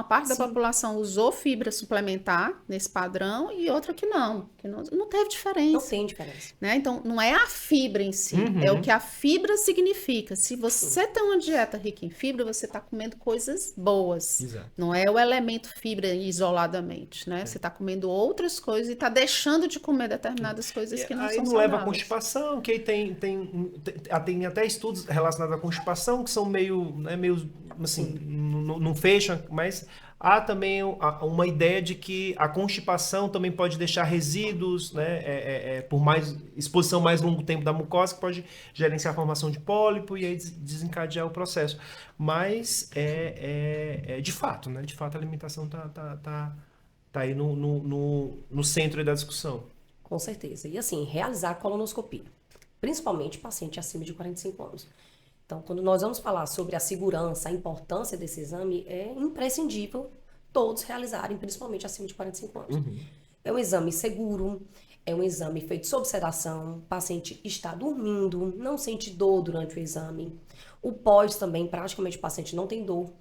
parte da população usou fibra suplementar nesse padrão e outra que não teve Não diferença. tem diferença. Né? Então, não é a fibra em si, é o que a fibra significa. Se você tem uma dieta rica em fibra, você está comendo coisas boas. Exato. Não é o elemento fibra isoladamente, né? Você está comendo outras coisas e está deixando de comer determinadas coisas que não Aí são não leva a saudáveis. constipação, que aí tem até estudos relacionados à constipação que são meio assim, não fecham, mas há também uma ideia de que a constipação também pode deixar resíduos, né, por mais exposição mais longo tempo da mucosa, que pode gerenciar a formação de pólipo e aí desencadear o processo. Mas de fato, né? De fato a alimentação tá aí no centro aí da discussão. Com certeza. E assim, realizar a colonoscopia, principalmente paciente acima de 45 anos. Então, quando nós vamos falar sobre a segurança, a importância desse exame, é imprescindível todos realizarem, principalmente acima de 45 anos. É um exame seguro, é um exame feito sob sedação, o paciente está dormindo, não sente dor durante o exame. O pós também, praticamente o paciente não tem dor.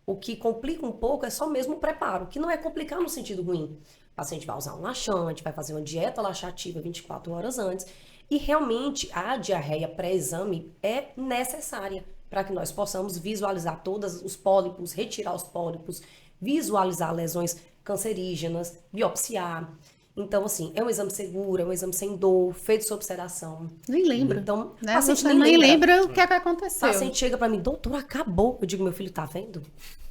O que complica um pouco é só mesmo o preparo, que não é complicar no sentido ruim. O paciente vai usar um laxante, vai fazer uma dieta laxativa 24 horas antes. E realmente a diarreia pré-exame é necessária para que nós possamos visualizar todos os pólipos, retirar os pólipos, visualizar lesões cancerígenas, biopsiar. Então, assim, é um exame seguro, é um exame sem dor, feito sob sedação. Nem lembra. Então, Né? paciente Você nem nem lembra. lembra o que é que O aconteceu. paciente chega para mim, doutor, acabou. Eu digo, meu filho, tá vendo?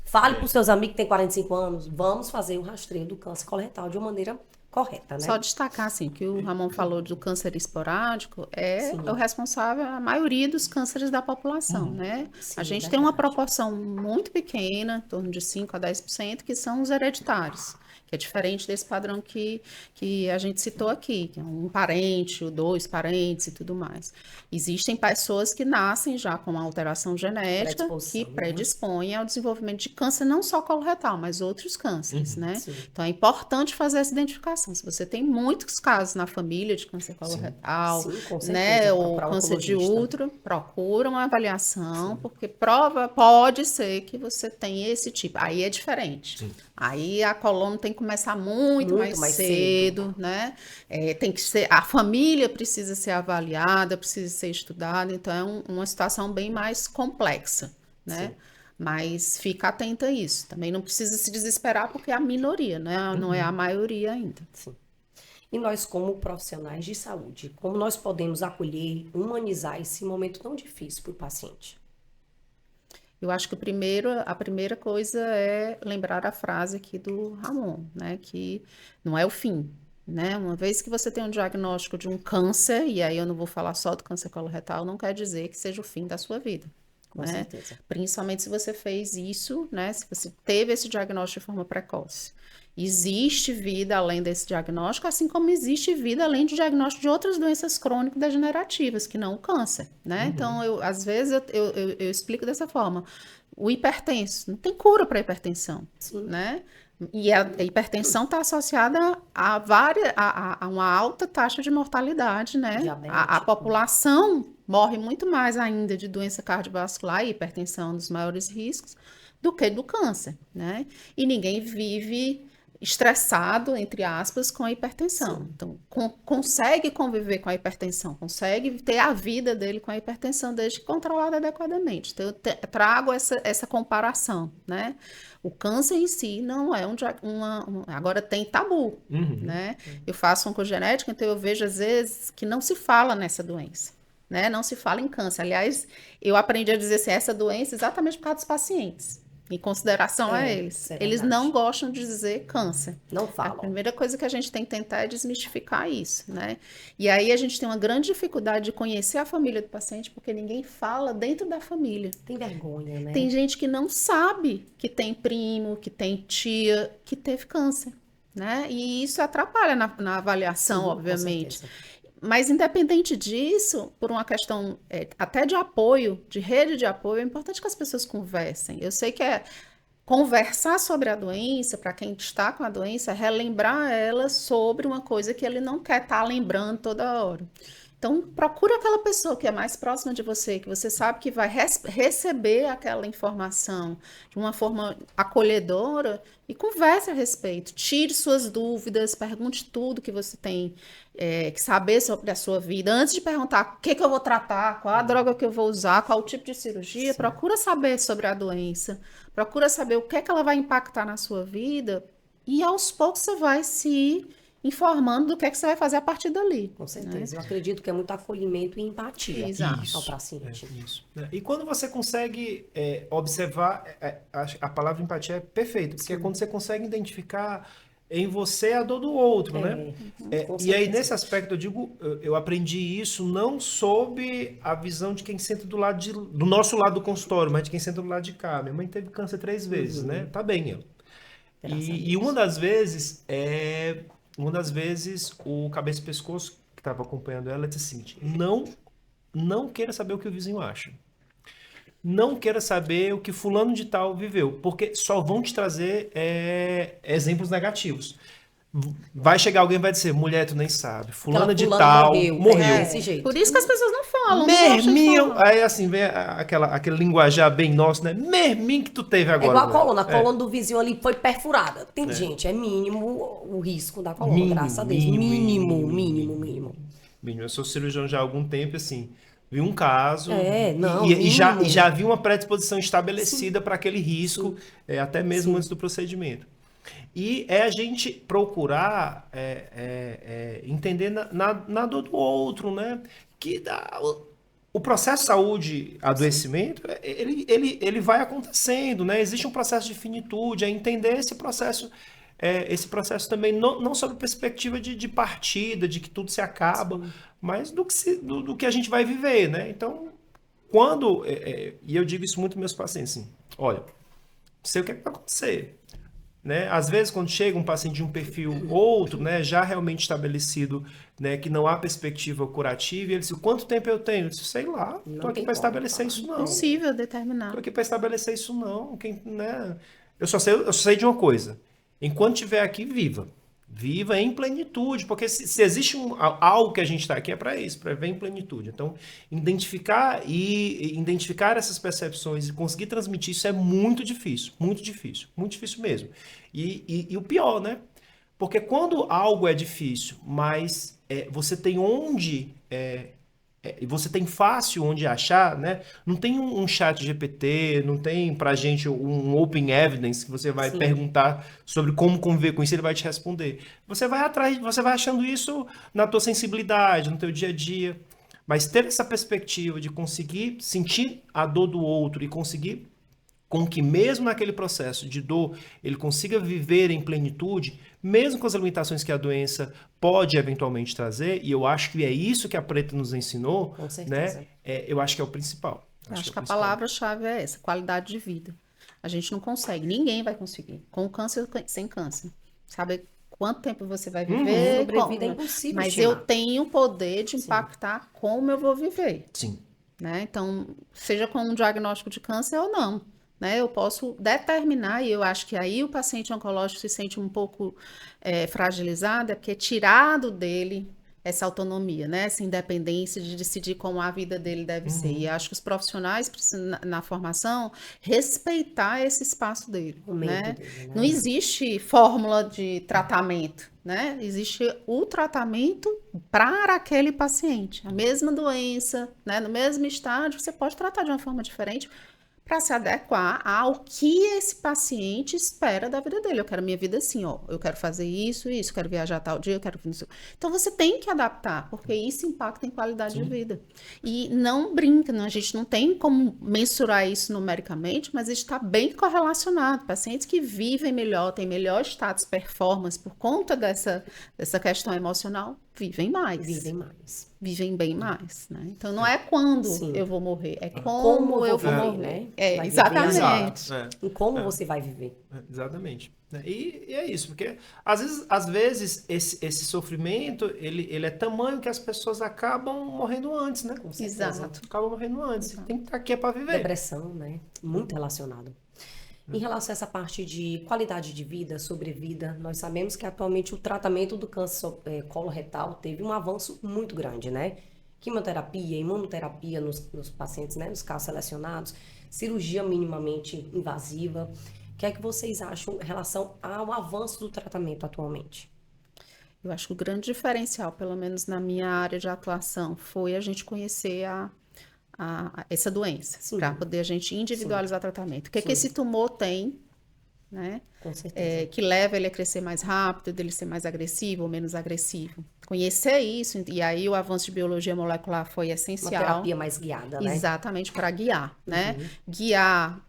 Fale para os seus amigos que têm 45 anos, vamos fazer o rastreio do câncer coloretal de uma maneira correta, né? Só destacar, assim, que o Ramon falou do câncer esporádico, é Sim. o responsável, a maioria dos cânceres da população, né? Sim, A gente tem uma verdade. proporção muito pequena, em torno de 5 a 10%, que são os hereditários, que é diferente desse padrão que a gente citou aqui, que é um parente, ou 2 parentes e tudo mais. Existem pessoas que nascem já com uma alteração genética Predisposição, que né? predispõe ao desenvolvimento de câncer, não só coloretal, mas outros cânceres, né? Sim. Então é importante fazer essa identificação. Se você tem muitos casos na família de câncer coloretal, Sim, com certeza, né, ou procurar um câncer de oncologista. útero, procura uma avaliação, porque pode ser que você tenha esse tipo. Aí é diferente. Aí a coluna tem que começar muito mais cedo, né? Tem que ser, a família precisa ser avaliada, precisa ser estudada, então é uma situação bem mais complexa, né? Mas fica atenta a isso. Também não precisa se desesperar porque é a minoria, né? Não é a maioria ainda. Sim. E nós, como profissionais de saúde, como nós podemos acolher, humanizar esse momento tão difícil para o paciente? Eu acho que a primeira coisa é lembrar a frase aqui do Ramon, né? Que não é o fim, né? Uma vez que você tem um diagnóstico de um câncer, e aí eu não vou falar só do câncer coloretal, não quer dizer que seja o fim da sua vida. Com Né? certeza. Principalmente se você fez isso, né? Se você teve esse diagnóstico de forma precoce. Existe vida além desse diagnóstico, assim como existe vida além do diagnóstico de outras doenças crônico-degenerativas, que não o câncer, né? Então, às vezes, eu explico dessa forma. O hipertenso, não tem cura para hipertensão, né? E a hipertensão está associada a uma alta taxa de mortalidade, né? A população morre muito mais ainda de doença cardiovascular e hipertensão dos maiores riscos do que do câncer, né? E ninguém vive estressado, entre aspas, com a hipertensão. Sim. Então, consegue conviver com a hipertensão, consegue ter a vida dele com a hipertensão, desde que controlada adequadamente. Então, eu trago essa comparação, né? O câncer em si não é agora tem tabu, né? Eu faço oncogenética, então eu vejo, às vezes, que não se fala nessa doença, né? Não se fala em câncer. Aliás, eu aprendi a dizer assim, essa doença exatamente por causa dos pacientes. Em consideração a eles. Eles não gostam de dizer câncer. Não falam. A primeira coisa que a gente tem que tentar é desmistificar isso, né? E aí a gente tem uma grande dificuldade de conhecer a família do paciente, porque ninguém fala dentro da família. Tem vergonha, né? Tem gente que não sabe que tem primo, que tem tia, que teve câncer, né? E isso atrapalha na avaliação, sim, obviamente. Mas, independente disso, por uma questão até de apoio, de rede de apoio, é importante que as pessoas conversem. Eu sei que conversar sobre a doença, para quem está com a doença, é relembrar ela sobre uma coisa que ele não quer estar lembrando toda hora. Então, procura aquela pessoa que é mais próxima de você, que você sabe que vai receber aquela informação de uma forma acolhedora e converse a respeito. Tire suas dúvidas, pergunte tudo que você tem que saber sobre a sua vida. Antes de perguntar o que eu vou tratar, qual a droga que eu vou usar, qual o tipo de cirurgia, sim, procura saber sobre a doença, procura saber o que ela vai impactar na sua vida e aos poucos você vai se informando do que você vai fazer a partir dali. Com certeza. Né? Eu acredito que é muito acolhimento e empatia ao paciente. Isso. E quando você consegue observar, a palavra empatia é perfeita, porque é quando você consegue identificar em você a dor do outro, né? E aí, nesse aspecto, eu aprendi isso não sob a visão de quem senta do nosso lado do consultório, mas de quem senta do lado de cá. Minha mãe teve câncer 3 vezes, né? Tá bem, ela. E uma das vezes, o cabeça e pescoço, que estava acompanhando ela, disse assim, não queira saber o que o vizinho acha. Não queira saber o que fulano de tal viveu, porque só vão te trazer exemplos negativos. Vai chegar alguém e vai dizer, mulher, tu nem sabe, fulana de tal morreu. Desse jeito. Por isso que as pessoas não falam. Merminho, aí assim, vem aquele linguajar bem nosso, né? Merminho que tu teve agora. É igual a coluna do vizinho ali foi perfurada. Tem gente, é mínimo o risco da coluna, graças a Deus. Mínimo. Eu sou cirurgião já há algum tempo, assim, vi um caso e já havia uma predisposição estabelecida para aquele risco, até mesmo antes do procedimento. E é a gente procurar entender na dor do outro, né? Que o processo de saúde, adoecimento, ele vai acontecendo, né? Existe um processo de finitude, é entender esse processo também, não sob perspectiva de partida, de que tudo se acaba, mas do que a gente vai viver, né? Então, e eu digo isso muito para meus pacientes, assim, olha, não sei o que vai acontecer. Né? Às vezes, quando chega um paciente de um perfil outro, né, já realmente estabelecido, né, que não há perspectiva curativa, e ele diz, quanto tempo eu tenho? Eu disse, sei lá, não estou aqui para estabelecer isso não. É impossível determinar. Estou aqui para estabelecer isso não. Né? Eu só sei de uma coisa, enquanto estiver aqui, viva em plenitude, porque se existe algo que a gente está aqui é para isso, para ver em plenitude. Então, identificar essas percepções e conseguir transmitir isso é muito difícil mesmo. E o pior, né? Porque quando algo é difícil, mas você tem você tem fácil onde achar, né? Não tem um chat GPT, não tem pra gente um open evidence que você vai perguntar sobre como conviver com isso, ele vai te responder. Você vai atrás, você vai achando isso na tua sensibilidade, no teu dia a dia. Mas ter essa perspectiva de conseguir sentir a dor do outro e conseguir com que mesmo naquele processo de dor ele consiga viver em plenitude, mesmo com as limitações que a doença pode eventualmente trazer, e eu acho que é isso que a Preta nos ensinou, com certeza, né? Eu acho que é o principal. Acho que a palavra-chave é essa, qualidade de vida. A gente não consegue, ninguém vai conseguir, com câncer ou sem câncer. saber quanto tempo você vai viver, Sobrevida é impossível mas estimar. eu tenho o poder de impactar como eu vou viver. Sim. Né? Então, seja com um diagnóstico de câncer ou não, né? Eu posso determinar, e eu acho que aí o paciente oncológico se sente um pouco fragilizado, é porque é tirado dele essa autonomia, né? Essa independência de decidir como a vida dele deve ser. E acho que os profissionais precisam, na formação, respeitar esse espaço dele, O momento né? dele, né? Não existe fórmula de tratamento, né? Existe o tratamento para aquele paciente. A mesma doença, né? No mesmo estágio, você pode tratar de uma forma diferente para se adequar ao que esse paciente espera da vida dele. Eu quero minha vida assim, ó. Eu quero fazer isso, isso, eu quero viajar tal dia, eu quero... Então, você tem que adaptar, porque isso impacta em qualidade de vida. E não brinca, a gente não tem como mensurar isso numericamente, mas está bem correlacionado. Pacientes que vivem melhor, têm melhor status performance por conta dessa questão emocional, vivem mais. Vivem mais. Vivem bem mais, né? Então, não é quando Sim. eu vou morrer, é como eu vou viver, morrer. né? É, Vai viver exatamente. Exato. E como você vai viver. Exatamente. E é isso, porque às vezes esse sofrimento, ele é tamanho que as pessoas acabam morrendo antes, né? Com certeza. Exato. Acabam morrendo antes. Tem que estar aqui para viver. Depressão, né? Muito relacionado. Em relação a essa parte de qualidade de vida, sobrevida, nós sabemos que atualmente o tratamento do câncer coloretal teve um avanço muito grande, né? Quimioterapia, imunoterapia nos pacientes, né? Nos casos selecionados, cirurgia minimamente invasiva. O que é que vocês acham em relação ao avanço do tratamento atualmente? Eu acho que o grande diferencial, pelo menos na minha área de atuação, foi a gente conhecer essa doença, Sim. para poder a gente individualizar o tratamento. O que é que Sim. esse tumor tem, né? Com certeza. Que leva ele a crescer mais rápido, dele ser mais agressivo ou menos agressivo. Conhecer isso, e aí o avanço de biologia molecular foi Uma essencial. terapia mais guiada, né? Exatamente, para guiar, né? Guiar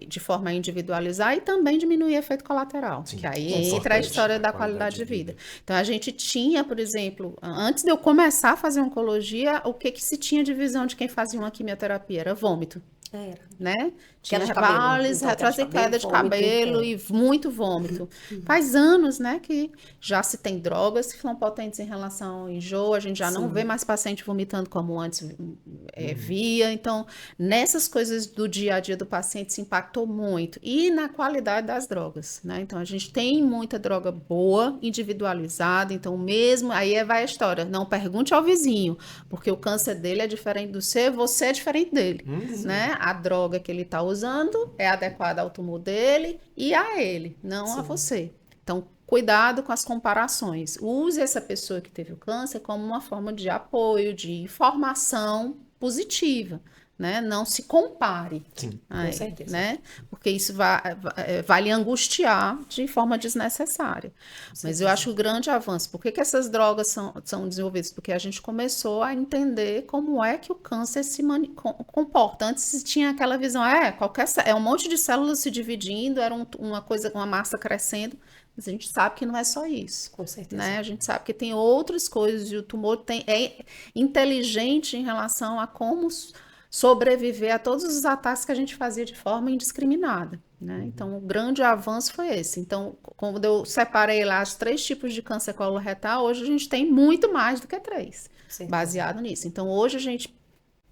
de forma a individualizar e também diminuir efeito colateral, Sim, que aí importante, entra a história a da qualidade de vida. Então, a gente tinha, por exemplo, antes de eu começar a fazer oncologia, o que se tinha de visão de quem fazia uma quimioterapia? Era vômito, Era. né? Tinha Queda de cabelo. vários Então, retratos e queda de vômito, cabelo e muito vômito. Faz anos, né, que já se tem drogas que são potentes em relação ao enjoo, a gente já não vê mais paciente vomitando como antes via. Então, nessas coisas do dia a dia do paciente se impactou muito. E na qualidade das drogas, né? Então, a gente tem muita droga boa, individualizada, então mesmo, aí vai a história, não pergunte ao vizinho, porque o câncer dele é diferente do seu, você é diferente dele, né? A droga que ele está usando é adequada ao tumor dele e a ele, não a você. Então, cuidado com as comparações. Use essa pessoa que teve o câncer como uma forma de apoio, de informação positiva, né? Não se compare. Sim. Com certeza. Né? Porque isso vai lhe angustiar de forma desnecessária. Mas eu acho que o grande avanço, por que essas drogas são desenvolvidas? Porque a gente começou a entender como é que o câncer se comporta. Antes tinha aquela visão, é um monte de células se dividindo, era uma massa crescendo, mas a gente sabe que não é só isso. Com certeza. Né? A gente sabe que tem outras coisas e o tumor é inteligente em relação a como sobreviver a todos os ataques que a gente fazia de forma indiscriminada, né? Então, o grande avanço foi esse. Então, quando eu separei lá os 3 tipos de câncer coloretal, hoje a gente tem muito mais do que 3, baseado nisso. Então, hoje a gente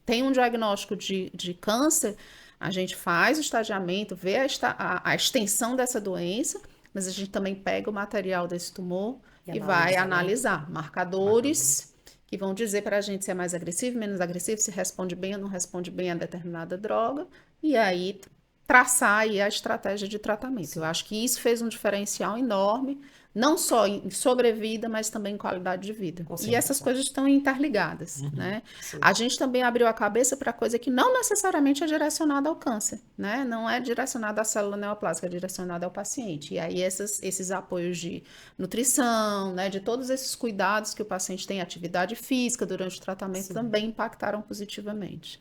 tem um diagnóstico de câncer, a gente faz o estadiamento, vê a extensão dessa doença, mas a gente também pega o material desse tumor e vai analisar marcadores que vão dizer para a gente se é mais agressivo, menos agressivo, se responde bem ou não responde bem a determinada droga, e aí traçar aí a estratégia de tratamento. Eu acho que isso fez um diferencial enorme, não só em sobrevida, mas também em qualidade de vida. E essas coisas estão interligadas, né? Sim. A gente também abriu a cabeça para coisa que não necessariamente é direcionada ao câncer, né? Não é direcionada à célula neoplásica, é direcionada ao paciente. E aí esses apoios de nutrição, né? De todos esses cuidados que o paciente tem, atividade física durante o tratamento, também impactaram positivamente.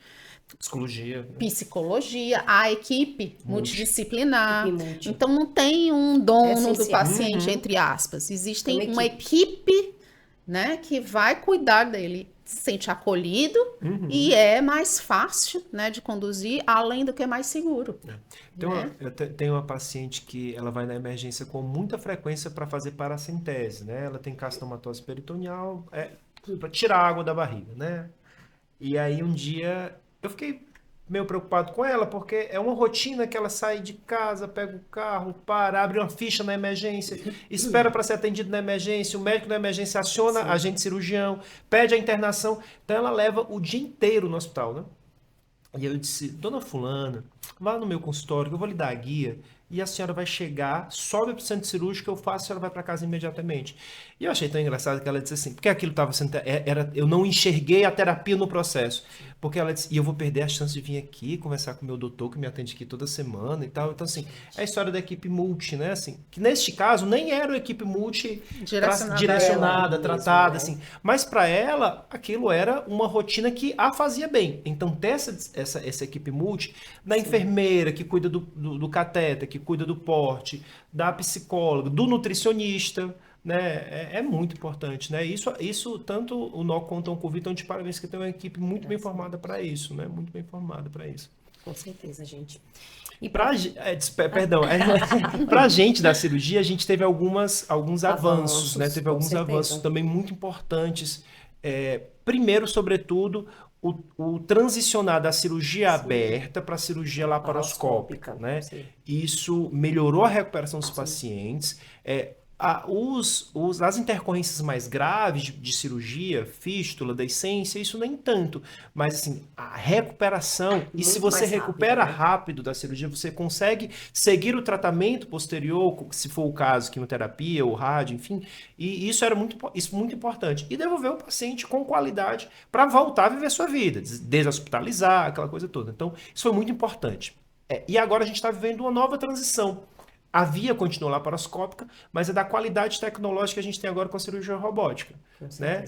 Psicologia, a equipe multidisciplinar. Então, não tem um dono do paciente, entre aspas. Existe uma equipe, né, que vai cuidar dele se sente acolhido e é mais fácil, né, de conduzir, além do que é mais seguro. Eu tenho uma paciente que ela vai na emergência com muita frequência para fazer paracentese, né? Ela tem carcinomatose peritoneal, para tirar a água da barriga, né? E aí um dia eu fiquei meio preocupado com ela, porque é uma rotina que ela sai de casa, pega o carro, para, abre uma ficha na emergência, espera para ser atendido na emergência, o médico da emergência aciona agente cirurgião, pede a internação, então ela leva o dia inteiro no hospital, né? E eu disse, dona fulana, vá no meu consultório que eu vou lhe dar a guia e a senhora vai chegar, sobe para o centro cirúrgico, eu faço, a senhora vai para casa imediatamente. E eu achei tão engraçado que ela disse assim, porque aquilo estava sendo, eu não enxerguei a terapia no processo, porque ela disse, e eu vou perder a chance de vir aqui, conversar com o meu doutor, que me atende aqui toda semana e tal. Então, assim, é a história da equipe multi, né, assim, que neste caso nem era uma equipe multi direcionada, tratada, mesmo, né? Assim, mas para ela, aquilo era uma rotina que a fazia bem. Então, ter essa equipe multi, da enfermeira que cuida do catéter, que cuida do porte, da psicóloga, do nutricionista, né? É muito importante, né? Isso tanto o NOC quanto o Oncovi estão de parabéns, que tem uma equipe muito bem formada para isso, né? Muito bem formada para isso. Com certeza, gente. E para gente da cirurgia, a gente teve alguns avanços, né? Teve alguns avanços também muito importantes. Primeiro, sobretudo, o transicionar da cirurgia aberta para a cirurgia laparoscópica, né? Isso melhorou a recuperação dos pacientes. As intercorrências mais graves de cirurgia, fístula, deiscência, isso nem tanto. Mas, assim, a recuperação, muito, e se você recupera rápido da cirurgia, você consegue seguir o tratamento posterior, se for o caso, quimioterapia ou rádio, enfim. E isso era muito importante. E devolver o paciente com qualidade para voltar a viver sua vida, deshospitalizar, aquela coisa toda. Então, isso foi muito importante. E agora a gente está vivendo uma nova transição. A via continua laparoscópica, mas é da qualidade tecnológica que a gente tem agora com a cirurgia robótica, né?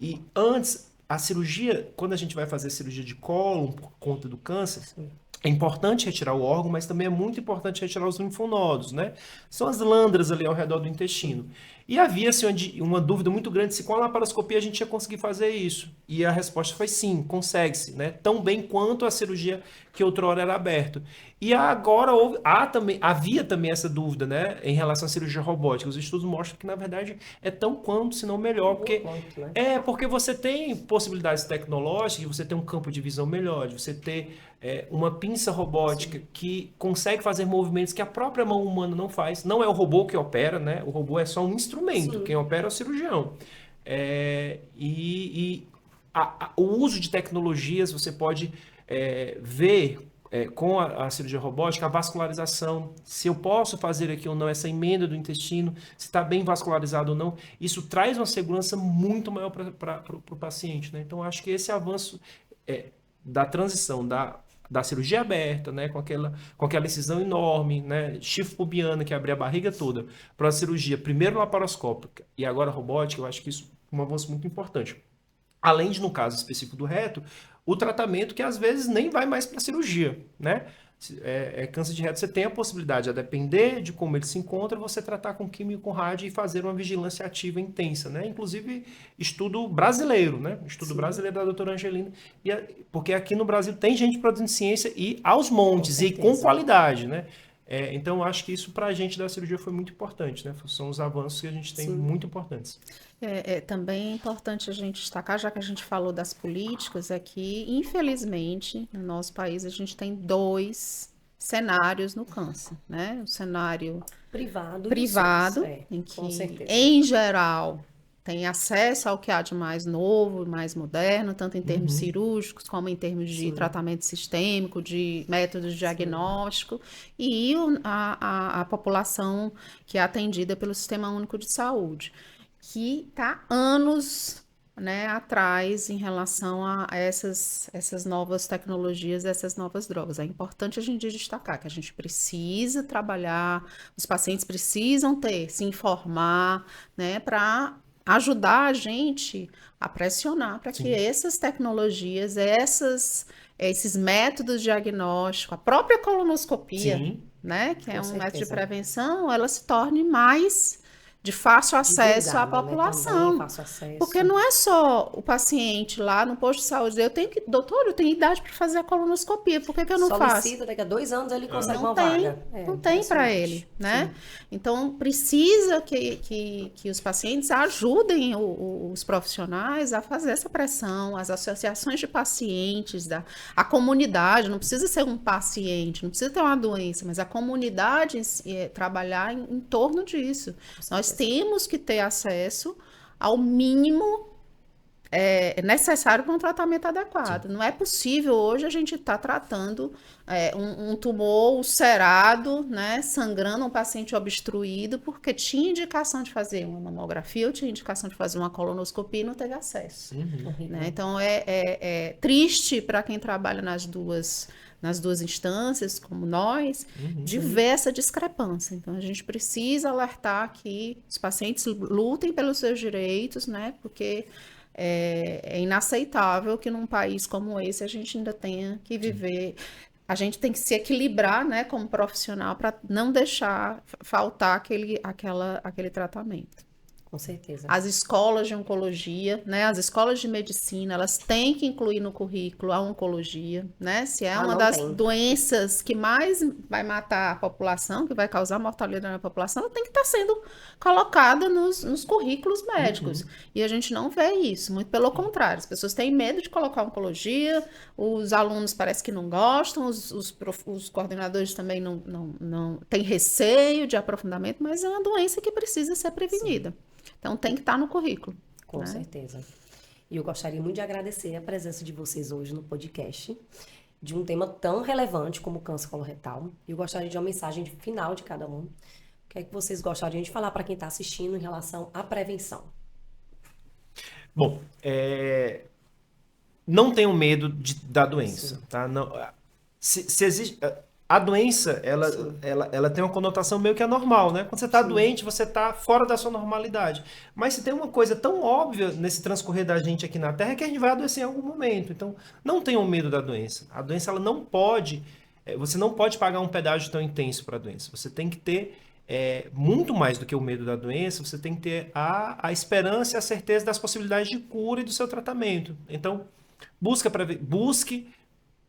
E antes, a cirurgia, quando a gente vai fazer cirurgia de cólon por conta do câncer, é importante retirar o órgão, mas também é muito importante retirar os linfonodos, né? São as lândras ali ao redor do intestino. E havia assim, uma dúvida muito grande se com a laparoscopia a gente ia conseguir fazer isso. E a resposta foi sim, consegue-se, né? Tão bem quanto a cirurgia que outrora era aberta. E agora havia também essa dúvida, né, em relação à cirurgia robótica. Os estudos mostram que, na verdade, é tão quanto, se não melhor. Porque você tem possibilidades tecnológicas, você tem um campo de visão melhor, de você ter uma pinça robótica que consegue fazer movimentos que a própria mão humana não faz. Não é o robô que opera, né? O robô é só um instrumento. Sim. Quem opera é o cirurgião. O uso de tecnologias, você pode ver com a cirurgia robótica a vascularização, se eu posso fazer aqui ou não essa emenda do intestino, se está bem vascularizado ou não. Isso traz uma segurança muito maior para o paciente, né? Então, acho que esse avanço da transição da cirurgia aberta, né, com aquela incisão enorme, né, chifre pubiana que abria a barriga toda, para a cirurgia primeiro laparoscópica e agora robótica, eu acho que isso é um avanço muito importante. Além de, no caso específico do reto, o tratamento que às vezes nem vai mais para a cirurgia, né? Câncer de reto, você tem a possibilidade, a depender de como ele se encontra, você tratar com químio, com rádio e fazer uma vigilância ativa intensa, né? Inclusive, estudo brasileiro, né? Estudo Sim. brasileiro da doutora Angelina, porque aqui no Brasil tem gente produzindo ciência e aos montes, e com qualidade, né? Então, acho que isso para a gente da cirurgia foi muito importante, né? São os avanços que a gente tem Sim. muito importantes. Também é importante a gente destacar, já que a gente falou das políticas, é que, infelizmente, no nosso país, a gente tem 2 cenários no câncer, né? O cenário privado em que, em geral, tem acesso ao que há de mais novo, mais moderno, tanto em termos cirúrgicos, como em termos de Sim. tratamento sistêmico, de métodos de diagnóstico, e a população que é atendida pelo Sistema Único de Saúde, que está anos, né, atrás em relação a essas novas tecnologias, essas novas drogas. É importante a gente destacar que a gente precisa trabalhar, os pacientes precisam se informar, né, para ajudar a gente a pressionar para que essas tecnologias, esses métodos diagnósticos, a própria colonoscopia, né, que é um método de prevenção, ela se torne mais de fácil acesso à Divulgada, né, população. também, fácil acesso. Porque não é só o paciente lá no posto de saúde, doutor, eu tenho idade para fazer a colonoscopia, por que que eu não faço? Solicita, daqui a 2 anos ele consegue uma Não tem, vaga. não tem para interessante. ele, né? Sim. Então, precisa que os pacientes ajudem os profissionais a fazer essa pressão, as associações de pacientes, a comunidade, não precisa ser um paciente, não precisa ter uma doença, mas a comunidade trabalhar em torno disso. Nós temos que ter acesso ao mínimo necessário para um tratamento adequado. Não é possível hoje a gente estar tratando um tumor ulcerado, né, sangrando, um paciente obstruído, porque tinha indicação de fazer uma mamografia ou tinha indicação de fazer uma colonoscopia e não teve acesso. Né? Então é triste para quem trabalha nas duas instâncias, como nós, de ver essa discrepância. Então, a gente precisa alertar que os pacientes lutem pelos seus direitos, né? Porque é inaceitável que num país como esse a gente ainda tenha que viver. A gente tem que se equilibrar, né, como profissional, para não deixar faltar aquele tratamento. Com certeza. As escolas de oncologia, né, as escolas de medicina, elas têm que incluir no currículo a oncologia, né? Se é uma das doenças que mais vai matar a população, que vai causar mortalidade na população, ela tem que estar sendo colocada nos currículos médicos. E a gente não vê isso, muito pelo contrário. As pessoas têm medo de colocar oncologia, os alunos parece que não gostam, os coordenadores também não têm receio de aprofundamento, mas é uma doença que precisa ser prevenida. Sim. Então, tem que estar no currículo. Com certeza. E eu gostaria muito de agradecer a presença de vocês hoje no podcast, de um tema tão relevante como o câncer coloretal. E eu gostaria de uma mensagem final de cada um. O que é que vocês gostariam de falar para quem está assistindo em relação à prevenção? Bom, não tenham medo da doença, tá? Não, se existe... A doença, ela tem uma conotação meio que anormal, né? Quando você está doente, você está fora da sua normalidade. Mas se tem uma coisa tão óbvia nesse transcorrer da gente aqui na Terra, é que a gente vai adoecer em algum momento. Então, não tenham medo da doença. A doença, ela não pode... Você não pode pagar um pedágio tão intenso para a doença. Você tem que ter muito mais do que o medo da doença, você tem que ter a esperança e a certeza das possibilidades de cura e do seu tratamento. Então, busque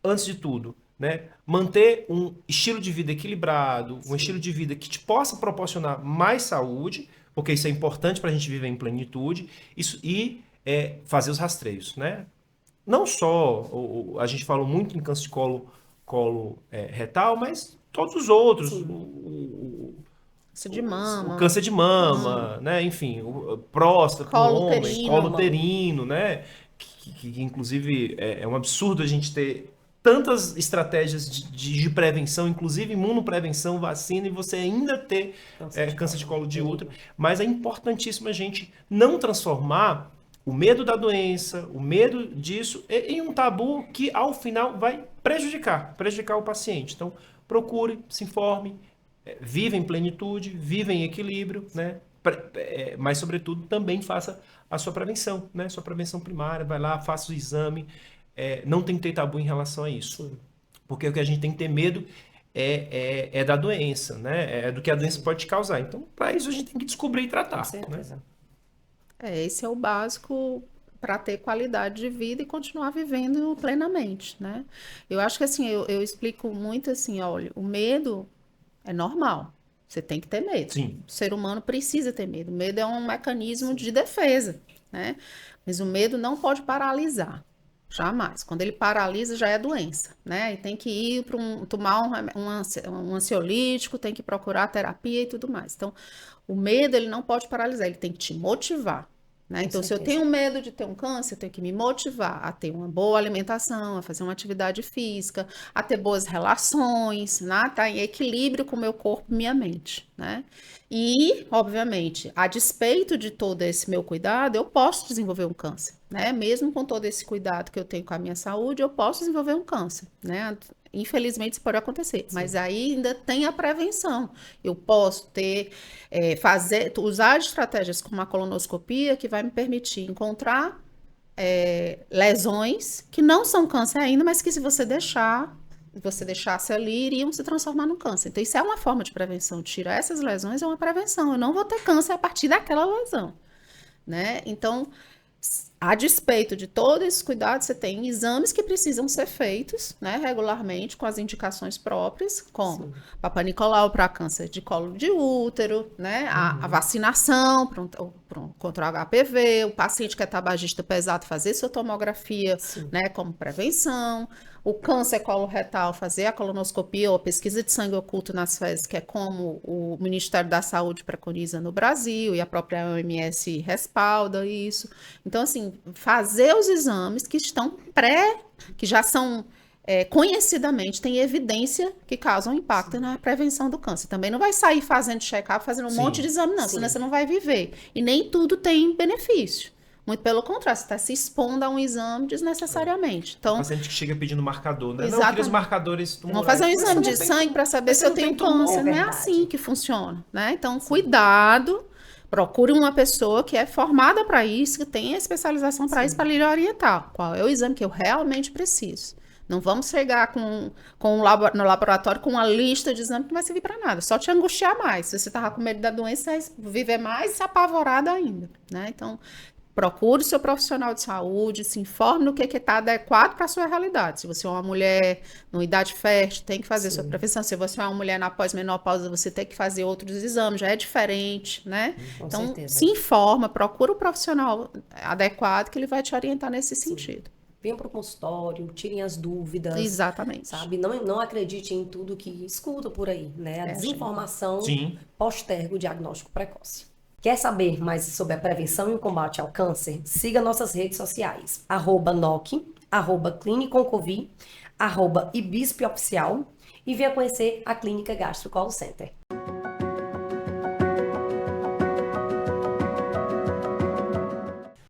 antes de tudo, né, manter um estilo de vida equilibrado, um estilo de vida que te possa proporcionar mais saúde, porque isso é importante para a gente viver em plenitude, e fazer os rastreios, né? Não só, a gente falou muito em câncer de colo retal, mas todos os outros. Câncer de mama. O câncer de mama, né? Enfim, o próstata, colo uterino, né? Que inclusive é um absurdo a gente ter tantas estratégias de prevenção, inclusive imunoprevenção, vacina, e você ainda ter câncer de colo de útero. Mas é importantíssimo a gente não transformar o medo da doença, o medo disso, em um tabu que, ao final, vai prejudicar o paciente. Então, procure, se informe, viva em plenitude, viva em equilíbrio, né? Mas, sobretudo, também faça a sua prevenção, né? Sua prevenção primária, vai lá, faça o exame. Não tem que ter tabu em relação a isso. Porque o que a gente tem que ter medo é da doença, né? É do que a doença pode te causar. Então, para isso, a gente tem que descobrir e tratar. Com certeza. Né? Esse é o básico para ter qualidade de vida e continuar vivendo plenamente, né? Eu acho que, assim, eu explico muito assim, olha, o medo é normal. Você tem que ter medo. Sim. O ser humano precisa ter medo. O medo é um mecanismo de defesa, né? Mas o medo não pode paralisar. Jamais. Quando ele paralisa, já é doença, né? E tem que ir para tomar um ansiolítico, tem que procurar terapia e tudo mais. Então, o medo, ele não pode paralisar, ele tem que te motivar, né? Então, se eu tenho medo de ter um câncer, eu tenho que me motivar a ter uma boa alimentação, a fazer uma atividade física, a ter boas relações, né? Tá em equilíbrio com o meu corpo e minha mente, né? E, obviamente, a despeito de todo esse meu cuidado, eu posso desenvolver um câncer, né? Mesmo com todo esse cuidado que eu tenho com a minha saúde, eu posso desenvolver um câncer, né? Infelizmente, isso pode acontecer, mas aí ainda tem a prevenção. Eu posso usar estratégias como a colonoscopia, que vai me permitir encontrar lesões que não são câncer ainda, mas que se você deixar, você deixasse ali, iriam se transformar no câncer. Então, isso é uma forma de prevenção. Tirar essas lesões é uma prevenção. Eu não vou ter câncer a partir daquela lesão, né? Então, a despeito de todos esses cuidados, você tem exames que precisam ser feitos, né, regularmente, com as indicações próprias, como Papa Nicolau para câncer de colo de útero, né, a vacinação contra o HPV, o paciente que é tabagista pesado fazer sua tomografia, né, como prevenção, o câncer coloretal, fazer a colonoscopia ou a pesquisa de sangue oculto nas fezes, que é como o Ministério da Saúde preconiza no Brasil e a própria OMS respalda isso. Então, assim, fazer os exames que estão que já são conhecidamente, tem evidência que causam impacto na prevenção do câncer. Também não vai sair fazendo check-up, fazendo um monte de exame, não, senão você não vai viver. E nem tudo tem benefício. Muito pelo contrário, você está se expondo a um exame desnecessariamente. Então, o paciente que chega pedindo marcador, né? Exatamente. Não, eu queria os marcadores tumorais. Vamos fazer um exame de sangue para saber se eu tenho câncer. Não é assim que funciona, né? Então, cuidado, procure uma pessoa que é formada para isso, que tem a especialização para isso, para lhe orientar. Qual é o exame que eu realmente preciso? Não vamos chegar no laboratório com uma lista de exames que não vai servir para nada, só te angustiar mais. Se você estava com medo da doença, você vai viver mais apavorado ainda, né? Então, procure o seu profissional de saúde, se informe no que está adequado para a sua realidade. Se você é uma mulher numa idade fértil, tem que fazer sua prevenção. Se você é uma mulher na pós-menopausa, você tem que fazer outros exames, já é diferente, né? Então, certeza. Se informa, procura o profissional adequado que ele vai te orientar nesse sentido. Venham para o consultório, tirem as dúvidas. Exatamente. Sabe? Não acredite em tudo que escuta por aí, né? A desinformação posterga o diagnóstico precoce. Quer saber mais sobre a prevenção e o combate ao câncer? Siga nossas redes sociais, @NOC, @CliniconCovi, @IBISPOficial e venha conhecer a Clínica Gastro Call Center.